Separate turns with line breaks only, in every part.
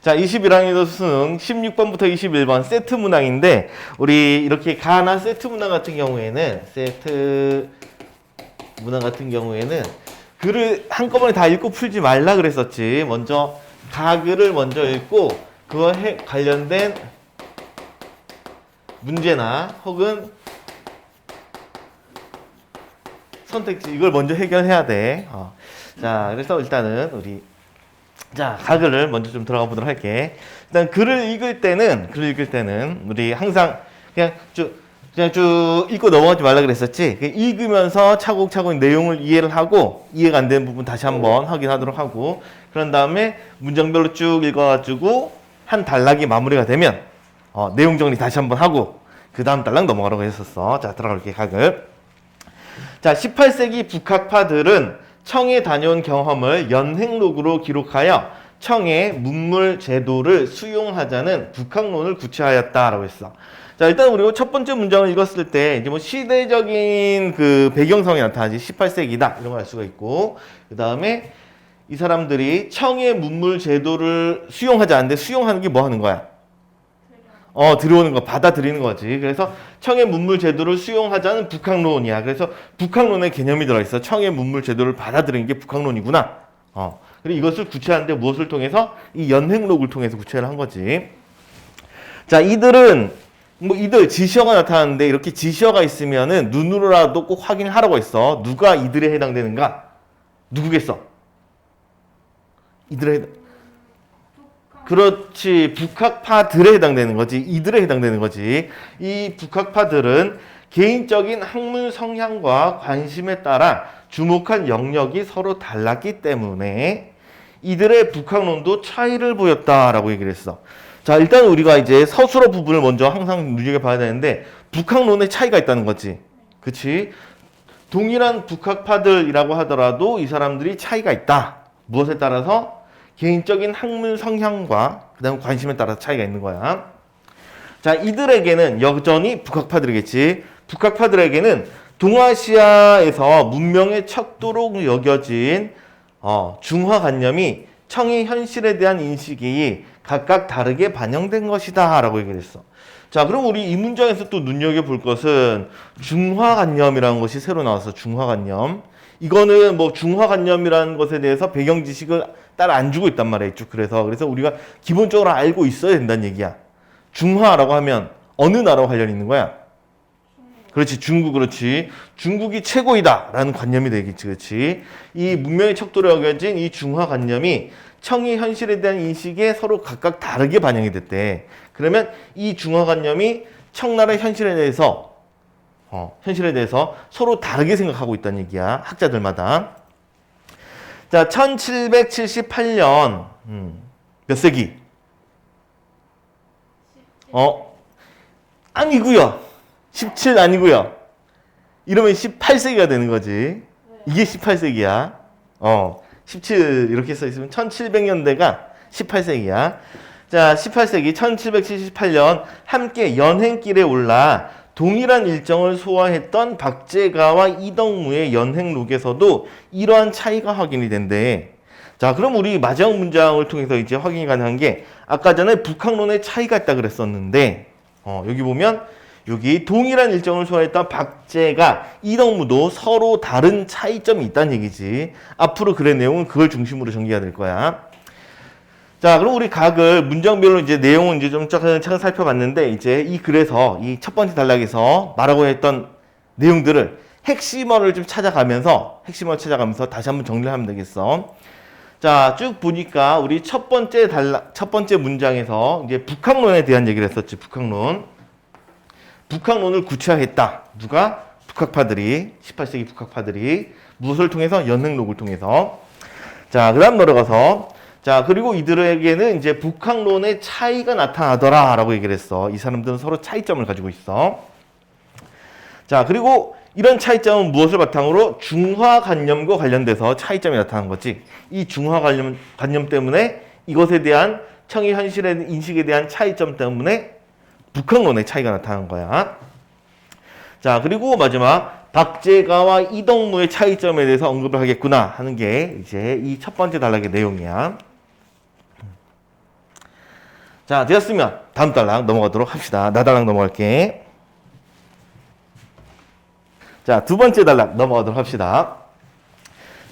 자, 21학년도 수능 16번부터 21번 세트 문항인데, 우리 이렇게 가나 세트 문항 같은 경우에는, 글을 한꺼번에 다 읽고 풀지 말라 그랬었지. 먼저 가글을 먼저 읽고, 그거에 관련된 문제나 혹은 선택지, 이걸 먼저 해결해야 돼. 자, 그래서 일단은 우리 가글을 먼저 좀 들어가 보도록 할게. 일단 글을 읽을 때는 우리 항상 그냥 쭉 읽고 넘어가지 말라 그랬었지. 읽으면서 차곡차곡 내용을 이해를 하고, 이해가 안 되는 부분 다시 한번 확인하도록 하고, 그런 다음에 문장별로 쭉 읽어가지고 한 단락이 마무리가 되면 내용 정리 다시 한번 하고 그 다음 단락 넘어가라고 했었어. 자, 들어갈게. 가글. 자, 18세기 북학파들은 청에 다녀온 경험을 연행록으로 기록하여 청의 문물 제도를 수용하자는 북학론을 구체하였다라고 했어. 자, 일단 우리가 첫 번째 문장을 읽었을 때 이제 뭐 시대적인 그 배경성이 나타나지. 18세기다 이런 걸 알 수가 있고, 그 다음에 이 사람들이 청의 문물 제도를 수용하지 않는데, 수용하는 게 뭐 하는 거야? 들어오는 거, 받아들이는 거지. 그래서 청의 문물 제도를 수용하자는 북학론이야. 그래서 북학론의 개념이 들어있어. 청의 문물 제도를 받아들이는 게 북학론이구나. 그리고 이것을 구체하는데 무엇을 통해서? 이 연행록을 통해서 구체를 한 거지. 자, 이들 지시어가 나타나는데, 이렇게 지시어가 있으면은 눈으로라도 꼭 확인을 하라고 했어. 누가 이들에 해당되는가? 누구겠어? 그렇지. 북학파들에 해당되는 거지. 이들에 해당되는 거지. 이 북학파들은 개인적인 학문 성향과 관심에 따라 주목한 영역이 서로 달랐기 때문에 이들의 북학론도 차이를 보였다라고 얘기를 했어. 자, 일단 우리가 이제 서술어 부분을 먼저 항상 눈여겨봐야 되는데, 북학론의 차이가 있다는 거지. 그치? 동일한 북학파들이라고 하더라도 이 사람들이 차이가 있다. 무엇에 따라서? 개인적인 학문 성향과 그 다음 관심에 따라서 차이가 있는 거야. 자, 이들에게는 여전히 북학파들이겠지. 북학파들에게는 동아시아에서 문명의 척도로 여겨진 중화관념이 청의 현실에 대한 인식이 각각 다르게 반영된 것이다 라고 얘기를 했어. 자, 그럼 우리 이 문장에서 또 눈여겨볼 것은 중화관념이라는 것이 새로 나와서, 중화관념. 이거는 뭐 중화관념이라는 것에 대해서 배경 지식을 따로 안 주고 있단 말이야. 그래서 우리가 기본적으로 알고 있어야 된다는 얘기야. 중화라고 하면 어느 나라와 관련이 있는 거야? 그렇지, 중국. 그렇지, 중국이 최고이다 라는 관념이 되겠지. 그렇지. 이 문명의 척도로 여겨진 이 중화관념이 청의 현실에 대한 인식에 서로 각각 다르게 반영이 됐대. 그러면 이 중화관념이 청나라의 현실에 대해서 서로 다르게 생각하고 있다는 얘기야. 학자들마다. 자, 1778년 몇 세기? 아니고요. 17 아니고요. 이러면 18세기가 되는 거지. 이게 18세기야. 17 이렇게 써 있으면 1700년대가 18세기야. 자, 18세기 1778년 함께 연행길에 올라 동일한 일정을 소화했던 박제가와 이덕무의 연행록에서도 이러한 차이가 확인이 된대. 자, 그럼 우리 마지막 문장을 통해서 이제 확인이 가능한 게, 아까 전에 북학론의 차이가 있다 그랬었는데, 여기 보면 여기 동일한 일정을 소화했던 박제가, 이덕무도 서로 다른 차이점이 있다는 얘기지. 앞으로 글의 내용은 그걸 중심으로 전개가 될 거야. 자, 그럼 우리 각을 문장별로 이제 내용은 이제 좀 차근차근 살펴봤는데, 이제 이 글에서 이 첫 번째 단락에서 말하고 했던 내용들을 핵심어를 좀 찾아가면서 다시 한번 정리를 하면 되겠어. 자, 쭉 보니까 우리 첫 번째 문장에서 이제 북학론에 대한 얘기를 했었지. 북학론을 구체화했다. 누가? 북학파들이, 18세기 북학파들이. 무엇을 통해서? 연행록을 통해서. 자, 그 다음 넘어가서, 자, 그리고 이들에게는 이제 북학론의 차이가 나타나더라 라고 얘기를 했어. 이 사람들은 서로 차이점을 가지고 있어. 자, 그리고 이런 차이점은 무엇을 바탕으로? 중화관념과 관련돼서 차이점이 나타난 거지. 이 중화관념 때문에 이것에 대한 청의 현실의 인식에 대한 차이점 때문에 북학론의 차이가 나타난 거야. 자, 그리고 마지막 박제가와 이덕무의 차이점에 대해서 언급을 하겠구나 하는 게 이제 이 첫 번째 단락의 내용이야. 자, 되었으면 다음 단락 넘어가도록 합시다. 나 단락 넘어갈게. 자, 두 번째 단락 넘어가도록 합시다.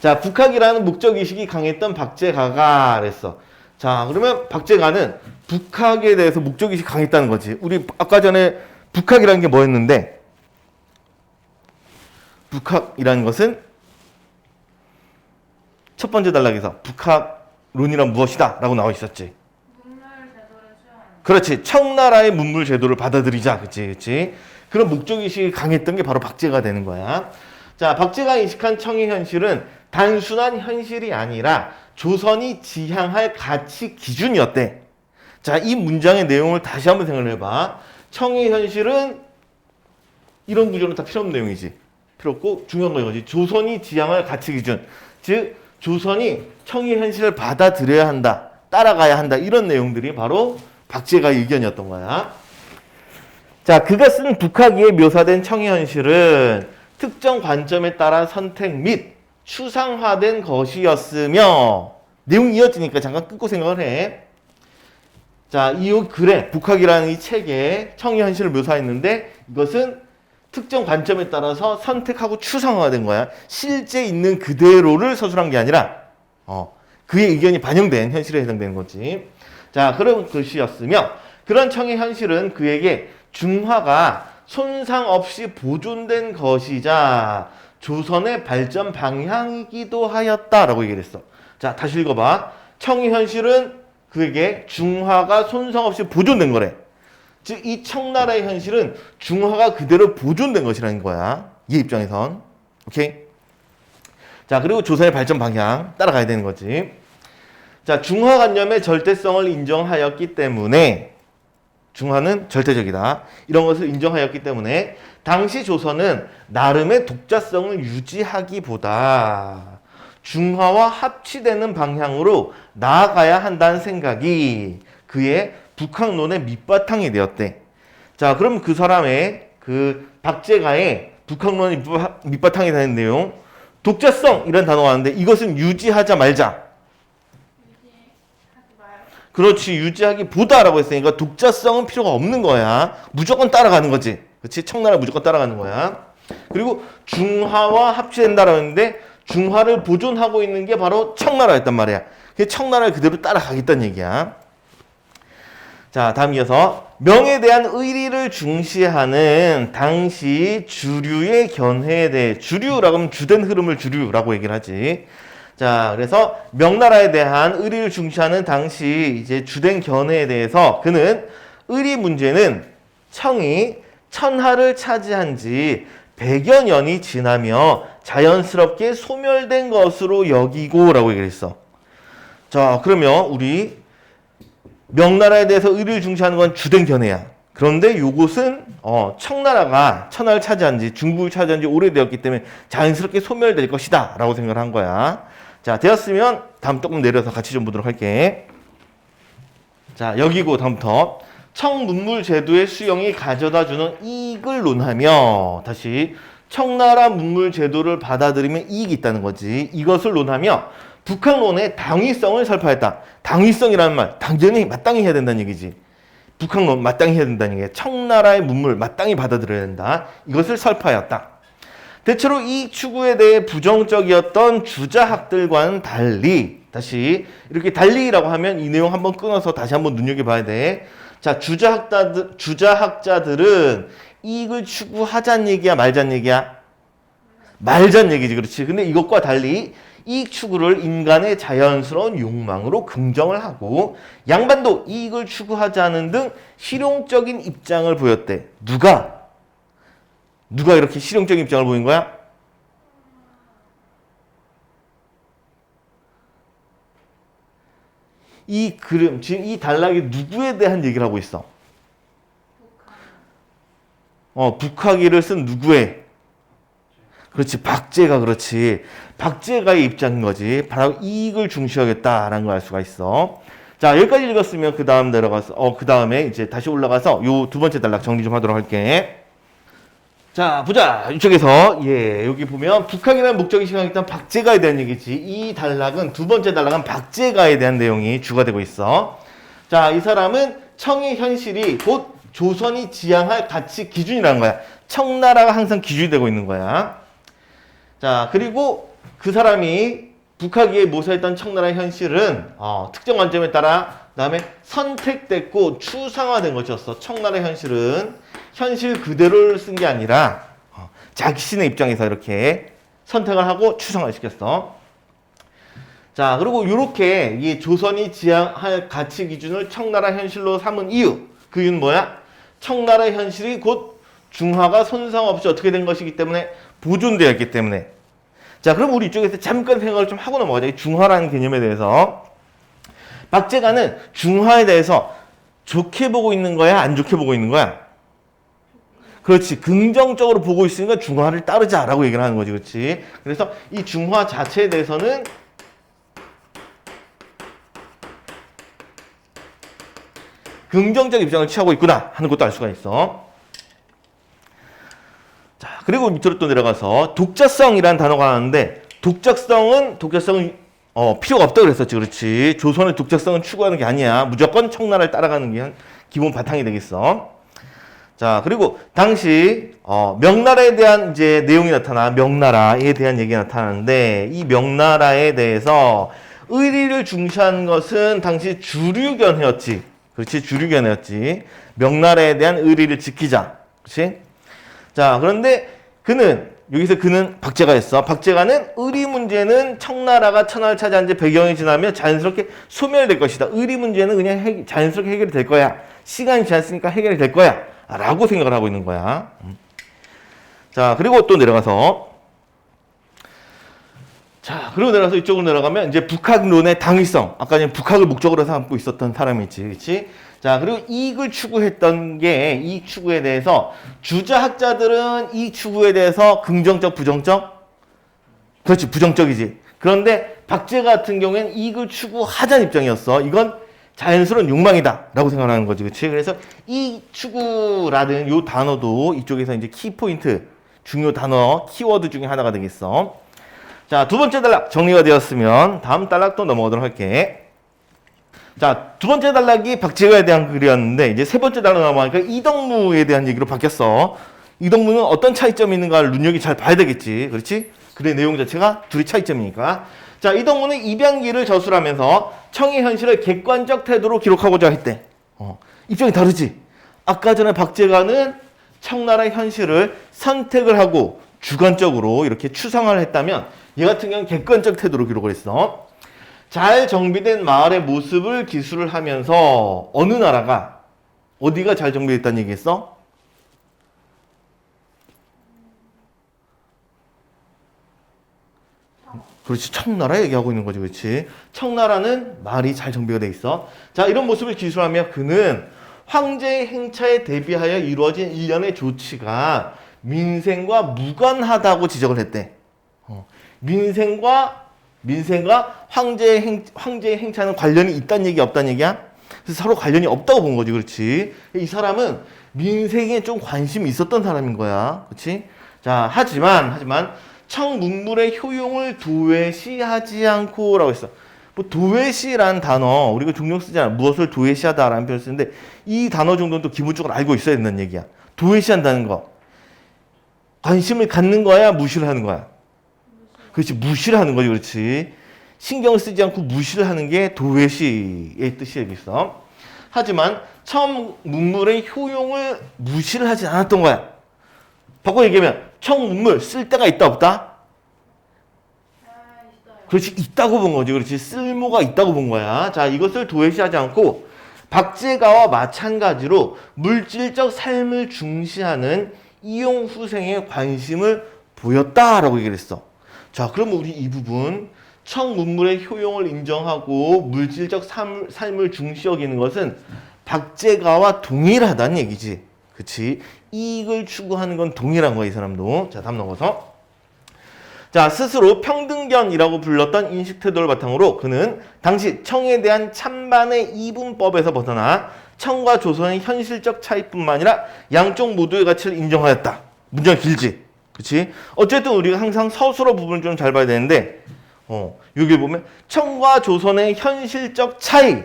자, 북학이라는 목적의식이 강했던 박제가가 그랬어. 자, 그러면 박제가는 북학에 대해서 목적의식이 강했다는 거지. 우리 아까 전에 북학이라는 게 뭐였는데, 북학이라는 것은 첫 번째 단락에서 북학론이란 무엇이다 라고 나와 있었지. 그렇지. 청나라의 문물 제도를 받아들이자. 그치. 그런 목적의식이 강했던 게 바로 박제가 되는 거야. 자, 박제가 인식한 청의 현실은 단순한 현실이 아니라 조선이 지향할 가치 기준이었대. 자, 이 문장의 내용을 다시 한번 생각을 해봐. 청의 현실은 이런 구조는 다 필요 없는 내용이지. 필요 없고 중요한 거 이거지. 조선이 지향할 가치 기준. 즉, 조선이 청의 현실을 받아들여야 한다. 따라가야 한다. 이런 내용들이 바로 박제가의 의견이었던 거야. 자, 그가 쓴 북학기에 묘사된 청의 현실은 특정 관점에 따라 선택 및 추상화된 것이었으며, 내용이 이어지니까 잠깐 끊고 생각을 해. 자, 이 글에 북학이라는 이 책에 청의 현실을 묘사했는데 이것은 특정 관점에 따라서 선택하고 추상화가 된 거야. 실제 있는 그대로를 서술한 게 아니라 그의 의견이 반영된 현실에 해당되는 거지. 자, 그런 글씨였으며 그런 청의 현실은 그에게 중화가 손상 없이 보존된 것이자 조선의 발전 방향이기도 하였다라고 얘기를 했어. 자, 다시 읽어봐. 청의 현실은 그에게 중화가 손상 없이 보존된 거래. 즉, 이 청나라의 현실은 중화가 그대로 보존된 것이라는 거야. 이 입장에선. 오케이? 자, 그리고 조선의 발전 방향 따라가야 되는 거지. 자, 중화관념의 절대성을 인정하였기 때문에, 중화는 절대적이다. 이런 것을 인정하였기 때문에 당시 조선은 나름의 독자성을 유지하기보다 중화와 합치되는 방향으로 나아가야 한다는 생각이 그의 북학론의 밑바탕이 되었대. 자, 그럼 그 사람의 그 박제가의 북학론의 밑바탕이 되는 내용, 독자성 이런 단어가 왔는데 이것은 유지하자 말자. 그렇지, 유지하기보다라고 했으니까 독자성은 필요가 없는 거야. 무조건 따라가는 거지. 그렇지, 청나라 무조건 따라가는 거야. 그리고 중화와 합치된다라고 했는데 중화를 보존하고 있는 게 바로 청나라였단 말이야. 그래서 청나라를 그대로 따라가겠다는 얘기야. 자, 다음 이어서 명에 대한 의리를 중시하는 당시 주류의 견해에 대해, 주류라고 하면 주된 흐름을 주류라고 얘기를 하지. 자, 그래서 명나라에 대한 의리를 중시하는 당시 이제 주된 견해에 대해서 그는 의리 문제는 청이 천하를 차지한 지 100여 년이 지나며 자연스럽게 소멸된 것으로 여기고 라고 얘기를 했어. 자, 그러면 우리 명나라에 대해서 의리를 중시하는 건 주된 견해야. 그런데 요것은 청나라가 천하를 차지한 지, 중국을 차지한 지 오래되었기 때문에 자연스럽게 소멸될 것이다 라고 생각을 한 거야. 자, 되었으면 다음 조금 내려서 같이 좀 보도록 할게. 자, 여기고 다음부터 청문물 제도의 수용이 가져다주는 이익을 논하며, 다시 청나라 문물 제도를 받아들이면 이익이 있다는 거지. 이것을 논하며 북학론의 당위성을 설파했다. 당위성이라는 말 당연히 마땅히 해야 된다는 얘기지. 북학론 마땅히 해야 된다는 얘기야. 청나라의 문물 마땅히 받아들여야 된다. 이것을 설파하였다. 대체로 이 추구에 대해 부정적이었던 주자학들과는 달리, 다시 이렇게 달리라고 하면 이 내용 한번 끊어서 다시 한번 눈여겨봐야 돼. 자, 주자학자들은 이익을 추구하자는 얘기야, 말자는 얘기야? 말자는 얘기지, 그렇지. 근데 이것과 달리 이익 추구를 인간의 자연스러운 욕망으로 긍정을 하고 양반도 이익을 추구하지 않은 등 실용적인 입장을 보였대. 누가 이렇게 실용적인 입장을 보인 거야? 이 그림, 지금 이 단락이 누구에 대한 얘기를 하고 있어? 북학이를 쓴 누구의? 그렇지, 박제가. 그렇지, 박제가의 입장인 거지. 바로 이익을 중시하겠다라는 걸 알 수가 있어. 자, 여기까지 읽었으면 그 다음 내려가서 그 다음에 이제 다시 올라가서 요 두 번째 단락 정리 좀 하도록 할게. 자, 보자. 이쪽에서 여기 보면 북학이라는 목적이 시각했던 박제가에 대한 얘기지. 이 단락은, 두 번째 단락은 박제가에 대한 내용이 주가 되고 있어. 자, 이 사람은 청의 현실이 곧 조선이 지향할 가치 기준이라는 거야. 청나라가 항상 기준이 되고 있는 거야. 자, 그리고 그 사람이 북학위에 모사했던 청나라의 현실은 특정 관점에 따라 그다음에 선택됐고 추상화된 것이었어. 청나라의 현실은 현실 그대로를 쓴 게 아니라 자신의 입장에서 이렇게 선택을 하고 추상화를 시켰어. 자, 그리고 이렇게 이 조선이 지향할 가치 기준을 청나라 현실로 삼은 이유. 그 이유는 뭐야? 청나라 현실이 곧 중화가 손상 없이 어떻게 된 것이기 때문에 보존되어 있기 때문에. 자, 그럼 우리 이쪽에서 잠깐 생각을 좀 하고 넘어가자. 이 중화라는 개념에 대해서. 박제가는 중화에 대해서 좋게 보고 있는 거야? 안 좋게 보고 있는 거야? 그렇지. 긍정적으로 보고 있으니까 중화를 따르자라고 얘기를 하는 거지. 그렇지. 그래서 이 중화 자체에 대해서는 긍정적 입장을 취하고 있구나 하는 것도 알 수가 있어. 자, 그리고 밑으로 또 내려가서 독자성이라는 단어가 나왔는데 독자성은 필요가 없다고 그랬었지. 그렇지. 조선의 독자성은 추구하는 게 아니야. 무조건 청나라를 따라가는 게 기본 바탕이 되겠어. 자, 그리고 당시 명나라에 대한 이제 내용이 명나라에 대한 얘기가 나타나는데 이 명나라에 대해서 의리를 중시한 것은 당시 주류견해였지. 그렇지. 주류견해였지. 명나라에 대한 의리를 지키자. 그렇지. 자, 그런데 그는 박제가였어. 박제가는 의리 문제는 청나라가 천하를 차지한 지 100여년이 지나면 자연스럽게 소멸될 것이다. 의리 문제는 그냥 자연스럽게 해결이 될 거야. 시간이 지났으니까 해결이 될 거야. 라고 생각을 하고 있는 거야. 자, 그리고 또 내려가서 이쪽으로 내려가면 이제 북학론의 당위성. 아까 전에 북학을 목적으로 삼고 있었던 사람이지. 그렇지? 자, 그리고 이익을 추구했던 게 이익 추구에 대해서 주자학자들은 이익 추구에 대해서 긍정적, 부정적? 그렇지, 부정적이지. 그런데 박제가 같은 경우에는 이익을 추구하자는 입장이었어. 이건 자연스러운 욕망이다 라고 생각하는 거지. 그렇지? 그래서 이익 추구라는 요 단어도 이쪽에서 이제 키포인트, 중요 단어, 키워드 중에 하나가 되겠어. 자, 두 번째 단락 정리가 되었으면 다음 단락 또 넘어가도록 할게. 자, 두 번째 단락이 박제가에 대한 글이었는데 이제 세 번째 단락 넘어가니까 이덕무에 대한 얘기로 바뀌었어. 이덕무는 어떤 차이점이 있는가를 눈여겨 잘 봐야 되겠지. 그렇지? 글의 내용 자체가 둘이 차이점이니까. 자, 이덕무는 입양기를 저술하면서 청의 현실을 객관적 태도로 기록하고자 했대. 입장이 다르지? 아까 전에 박제가는 청나라의 현실을 선택을 하고 주관적으로 이렇게 추상화를 했다면 얘 같은 경우는 객관적 태도로 기록을 했어. 잘 정비된 마을의 모습을 기술을 하면서 어느 나라가 어디가 잘 정비됐다는 얘기했어? 그렇지. 청나라 얘기하고 있는 거지. 그렇지. 청나라는 마을이 잘 정비가 돼 있어. 자, 이런 모습을 기술하며 그는 황제의 행차에 대비하여 이루어진 일련의 조치가 민생과 무관하다고 지적을 했대. 민생과 황제의 행차는 관련이 있다는 얘기 없다는 얘기야? 그래서 서로 관련이 없다고 본 거지. 그렇지. 이 사람은 민생에 좀 관심이 있었던 사람인 거야. 그렇지? 자, 하지만 청문물의 효용을 도외시하지 않고 라고 했어. 뭐 도외시라는 단어 우리가 종종 쓰잖아. 무엇을 도외시하다라는 표현을 쓰는데 이 단어 정도는 또 기본적으로 알고 있어야 된다는 얘기야. 도외시한다는 거. 관심을 갖는 거야, 무시를 하는 거야? 그렇지, 무시를 하는 거지. 그렇지. 신경을 쓰지 않고 무시를 하는 게 도외시의 뜻이 여기 있어. 하지만 청문물의 효용을 무시를 하지 않았던 거야. 바꿔 얘기하면 청문물 쓸 데가 있다 없다? 그렇지, 있다고 본 거지. 그렇지, 쓸모가 있다고 본 거야. 자, 이것을 도외시하지 않고 박제가와 마찬가지로 물질적 삶을 중시하는 이용후생에 관심을 보였다라고 얘기를 했어. 자, 그럼 우리 이 부분 청문물의 효용을 인정하고 물질적 삶을 중시 여기는 것은 박제가와 동일하다는 얘기지. 그치? 이익을 추구하는 건 동일한 거야, 이 사람도. 자, 다음 넘어서. 자, 스스로 평등견이라고 불렀던 인식태도를 바탕으로 그는 당시 청에 대한 찬반의 이분법에서 벗어나 청과 조선의 현실적 차이뿐만 아니라 양쪽 모두의 가치를 인정하였다. 문제가 길지? 그치? 어쨌든 우리가 항상 서술어 부분을 좀 잘 봐야 되는데, 여기 보면 청과 조선의 현실적 차이,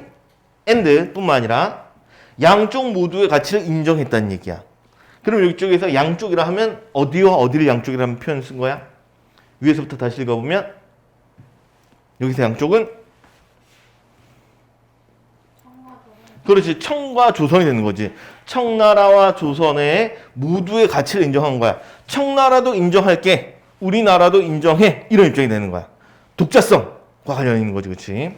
뿐만 아니라 양쪽 모두의 가치를 인정했다는 얘기야. 그럼 이쪽에서 양쪽이라 하면 어디와 어디를 양쪽이라는 표현 쓴 거야? 위에서부터 다시 읽어보면 여기서 양쪽은 그렇지. 청과 조선이 되는 거지. 청나라와 조선의 모두의 가치를 인정한 거야. 청나라도 인정할게. 우리나라도 인정해. 이런 입장이 되는 거야. 독자성과 관련 있는 거지. 그렇지?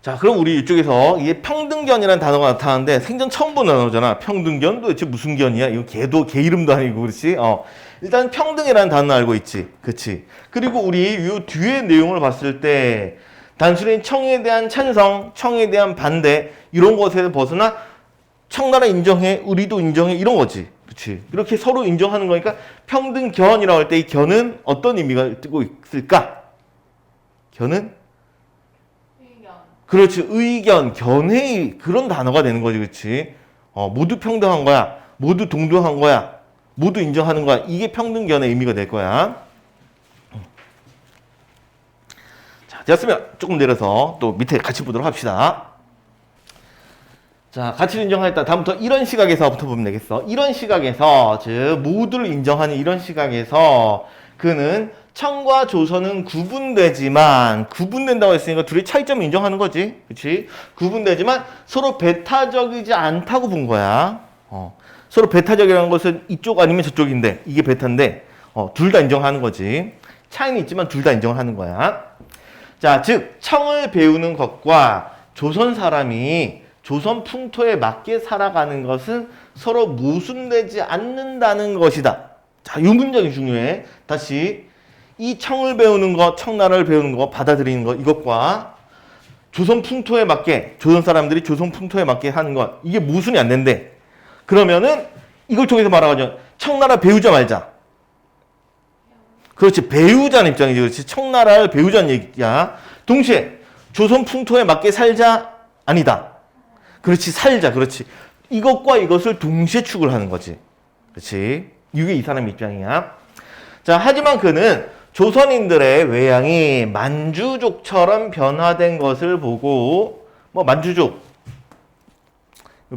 자, 그럼 우리 이쪽에서 이게 평등견이라는 단어가 나타나는데 생전 처음 본 단어잖아. 평등견 도대체 무슨 견이야? 이거 개 이름도 아니고 그렇지? 일단 평등이라는 단어 알고 있지. 그렇지? 그리고 우리 이 뒤에 내용을 봤을 때 단순히 청에 대한 찬성, 청에 대한 반대 이런 것에서 벗어나 청나라 인정해, 우리도 인정해 이런 거지. 그렇지? 이렇게 서로 인정하는 거니까 평등견이라고 할 때 이 견은 어떤 의미가 뜨고 있을까? 견은 그렇지. 의견, 견해 그런 단어가 되는 거지. 그렇지? 모두 평등한 거야. 모두 동등한 거야. 모두 인정하는 거야. 이게 평등견의 의미가 될 거야. 자, 되었으면 조금 내려서 또 밑에 같이 보도록 합시다. 자, 가치를 인정하였다. 다음부터 이런 시각에서부터 보면 되겠어. 이런 시각에서, 즉 모두를 인정하는 이런 시각에서 그는 청과 조선은 구분된다고 했으니까 둘이 차이점을 인정하는 거지. 그렇지? 구분되지만 서로 배타적이지 않다고 본 거야. 서로 배타적이라는 것은 이쪽 아니면 저쪽인데 이게 배타인데 둘 다 인정하는 거지. 차이는 있지만 둘 다 인정하는 거야. 자, 즉 청을 배우는 것과 조선 사람이 조선 풍토에 맞게 살아가는 것은 서로 모순되지 않는다는 것이다. 자, 이 문장이 중요해. 다시 이 청을 배우는 것, 청나라를 배우는 것, 받아들이는 것 이것과 조선 풍토에 맞게 조선 사람들이 조선 풍토에 맞게 하는 것 이게 모순이 안 된대. 그러면은 이걸 통해서 말하자면 청나라 배우자 말자. 그렇지. 배우자는 입장이지. 그렇지. 청나라를 배우자는 얘기야. 동시에 조선 풍토에 맞게 살자 아니다. 그렇지. 살자. 그렇지. 이것과 이것을 동시에 추구를 하는 거지. 그렇지. 이게 이 사람 입장이야. 자, 하지만 그는 조선인들의 외양이 만주족처럼 변화된 것을 보고 만주족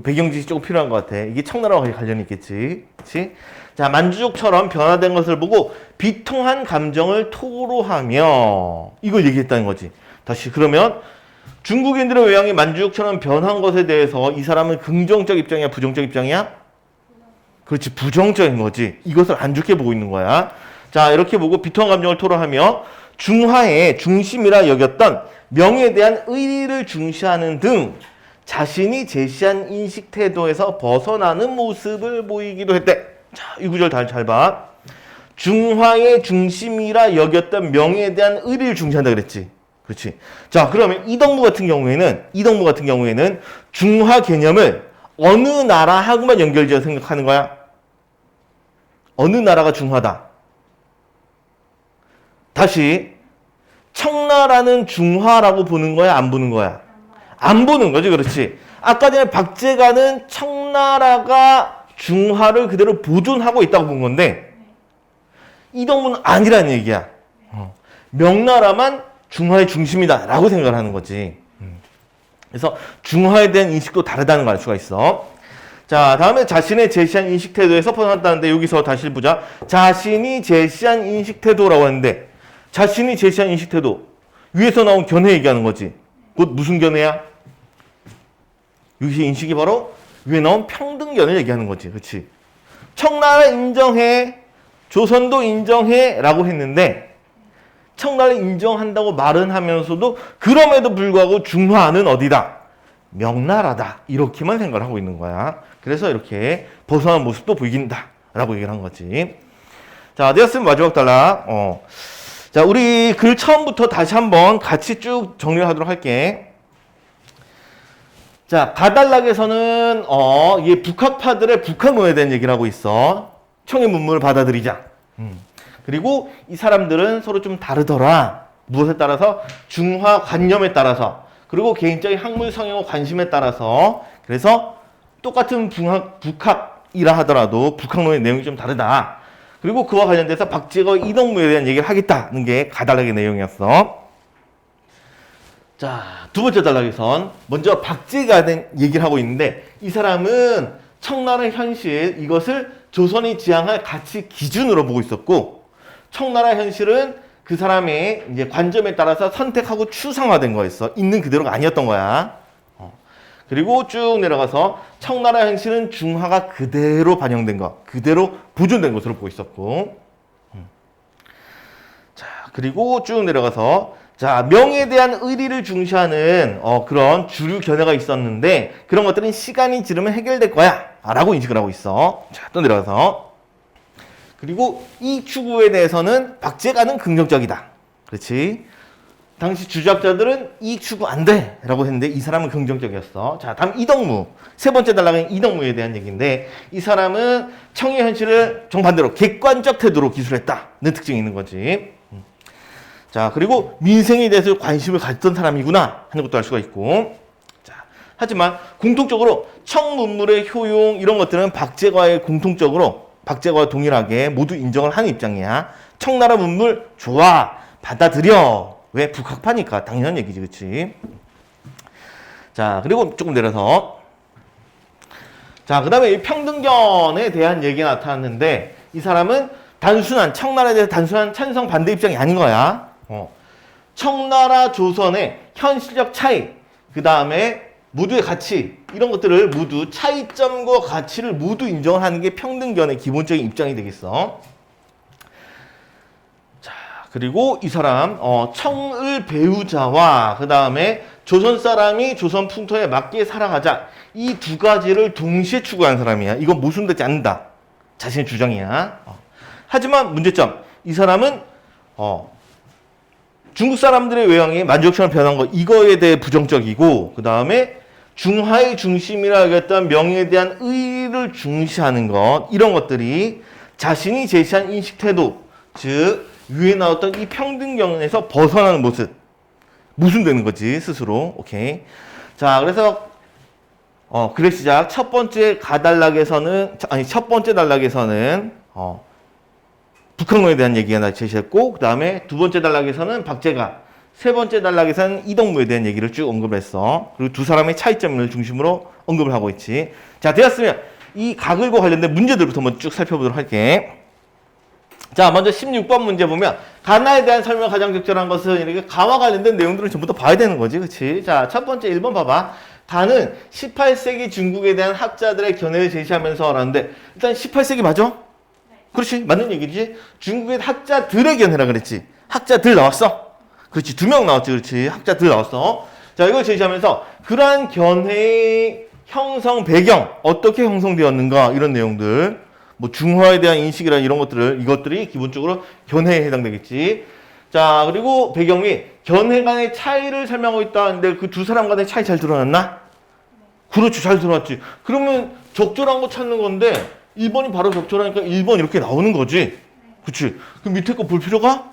배경지식 조금 필요한 것 같아. 이게 청나라와 관련이 있겠지. 그렇지? 자, 만주족처럼 변화된 것을 보고 비통한 감정을 토로하며 이걸 얘기했다는 거지. 다시 그러면 중국인들의 외양이 만주족처럼 변한 것에 대해서 이 사람은 긍정적 입장이야? 부정적 입장이야? 그렇지. 부정적인 거지. 이것을 안 좋게 보고 있는 거야. 자, 이렇게 보고 비통한 감정을 토로하며 중화의 중심이라 여겼던 명예에 대한 의리를 중시하는 등 자신이 제시한 인식 태도에서 벗어나는 모습을 보이기도 했대. 자, 이 구절 잘 봐. 중화의 중심이라 여겼던 명예에 대한 의리를 중시한다 그랬지. 그렇지. 자, 그러면 이덕무 같은 경우에는 중화 개념을 어느 나라하고만 연결지어 생각하는 거야? 어느 나라가 중화다? 다시 청나라는 중화라고 보는 거야? 안 보는 거야? 안 보는 거지. 그렇지. 아까 전에 박제가는 청나라가 중화를 그대로 보존하고 있다고 본 건데 이동무는 아니라는 얘기야. 명나라만 중화의 중심이다 라고 생각을 하는 거지. 그래서 중화에 대한 인식도 다르다는 걸 알 수가 있어. 자, 다음에 자신의 제시한 인식 태도에서 벗어났다는데 여기서 다시 보자. 자신이 제시한 인식 태도라고 하는데 자신이 제시한 인식 태도 위에서 나온 견해 얘기하는 거지. 곧 무슨 견해야? 여기서 인식이 바로 위에 나온 평등견을 얘기하는 거지. 그렇지? 청나라 인정해, 조선도 인정해 라고 했는데 청나라 인정한다고 말은 하면서도 그럼에도 불구하고 중화는 어디다? 명나라다. 이렇게만 생각을 하고 있는 거야. 그래서 이렇게 벗어난 모습도 보인다 라고 얘기를 한 거지. 자, 되었으면 마지막 단락. 자, 우리 글 처음부터 다시 한번 같이 쭉 정리를 하도록 할게. 자, 가단락에서는 이 북학파들의 북학론에 대한 얘기를 하고 있어. 청의 문물을 받아들이자. 그리고 이 사람들은 서로 좀 다르더라. 무엇에 따라서? 중화 관념에 따라서. 그리고 개인적인 학문 성향과 관심에 따라서. 그래서 똑같은 북학이라 하더라도 북학론의 내용이 좀 다르다. 그리고 그와 관련돼서 박제가 이덕무에 대한 얘기를 하겠다는 게 가단락의 내용이었어. 자, 두 번째 단락에선 먼저 박제가 된 얘기를 하고 있는데 이 사람은 청나라 현실 이것을 조선이 지향할 가치 기준으로 보고 있었고 청나라 현실은 그 사람의 이제 관점에 따라서 선택하고 추상화된 거였어. 있는 그대로가 아니었던 거야. 그리고 쭉 내려가서 청나라 현실은 중화가 그대로 반영된 것, 그대로 보존된 것으로 보고 있었고 자, 그리고 쭉 내려가서 자, 명에 대한 의리를 중시하는 그런 주류 견해가 있었는데 그런 것들은 시간이 지르면 해결될 거야 라고 인식을 하고 있어. 자, 또 내려가서 그리고 이 추구에 대해서는 박제가는 긍정적이다. 그렇지? 당시 주작자들은 이 추구 안 돼 라고 했는데 이 사람은 긍정적이었어. 자, 다음 이덕무. 세 번째 단락은 이덕무에 대한 얘기인데 이 사람은 청의 현실을 정반대로 객관적 태도로 기술했다는 특징이 있는 거지. 자, 그리고 민생에 대해서 관심을 가졌던 사람이구나 하는 것도 알 수가 있고. 자, 하지만 공통적으로 청문물의 효용 이런 것들은 박제과의 공통적으로 박제과와 동일하게 모두 인정을 하는 입장이야. 청나라 문물 좋아 받아들여. 왜? 북학파니까 당연한 얘기지, 그렇지? 자, 그리고 조금 내려서 자, 그 다음에 이 평등견에 대한 얘기가 나타났는데 이 사람은 단순한 청나라에 대해서 단순한 찬성 반대 입장이 아닌 거야. 청나라 조선의 현실적 차이, 그 다음에 모두의 가치 이런 것들을 모두 차이점과 가치를 모두 인정을 하는 게 평등견의 기본적인 입장이 되겠어. 자, 그리고 이 사람 청을 배우자와 그 다음에 조선 사람이 조선 풍토에 맞게 살아가자 이 두 가지를 동시에 추구하는 사람이야. 이건 모순되지 않는다. 자신의 주장이야. 하지만 문제점 이 사람은 중국 사람들의 외형이 만족처럼 변한 것 이거에 대해 부정적이고 그 다음에 중화의 중심이라 하겠던 명예에 대한 의의를 중시하는 것 이런 것들이 자신이 제시한 인식 태도 즉 위에 나왔던 이 평등견에서 벗어나는 모습 모순되는 거지 스스로. 오케이. 자, 그래서 글의 시작 첫 번째 단락에서는 북한론에 대한 얘기가 제시했고 그 다음에 두 번째 단락에서는 박제가 세 번째 단락에서는 이덕무에 대한 얘기를 쭉 언급했어. 그리고 두 사람의 차이점을 중심으로 언급을 하고 있지. 자, 되었으면 이 가글과 관련된 문제들부터 먼저 쭉 살펴보도록 할게. 자, 먼저 16번 문제 보면 가나에 대한 설명을 가장 적절한 것은 이렇게 가와 관련된 내용들을 전부 다 봐야 되는 거지. 그치? 자, 첫 번째 1번 봐봐. 가는 18세기 중국에 대한 학자들의 견해를 제시하면서 라는데 일단 18세기 맞아? 그렇지. 맞는 얘기지. 중국의 학자들의 견해라 그랬지. 학자들 나왔어. 그렇지. 2명 나왔지. 그렇지. 학자들 나왔어. 자, 이걸 제시하면서 그러한 견해의 형성 배경 어떻게 형성되었는가 이런 내용들 뭐 중화에 대한 인식이나 이런 이것들이 기본적으로 견해에 해당되겠지. 자, 그리고 배경이 견해 간의 차이를 설명하고 있다는데 그 두 사람 간의 차이 잘 드러났나? 그렇지. 잘 드러났지. 그러면 적절한 거 찾는 건데 1번이 바로 적절하니까 1번 이렇게 나오는 거지. 그치? 그럼 밑에 거 볼 필요가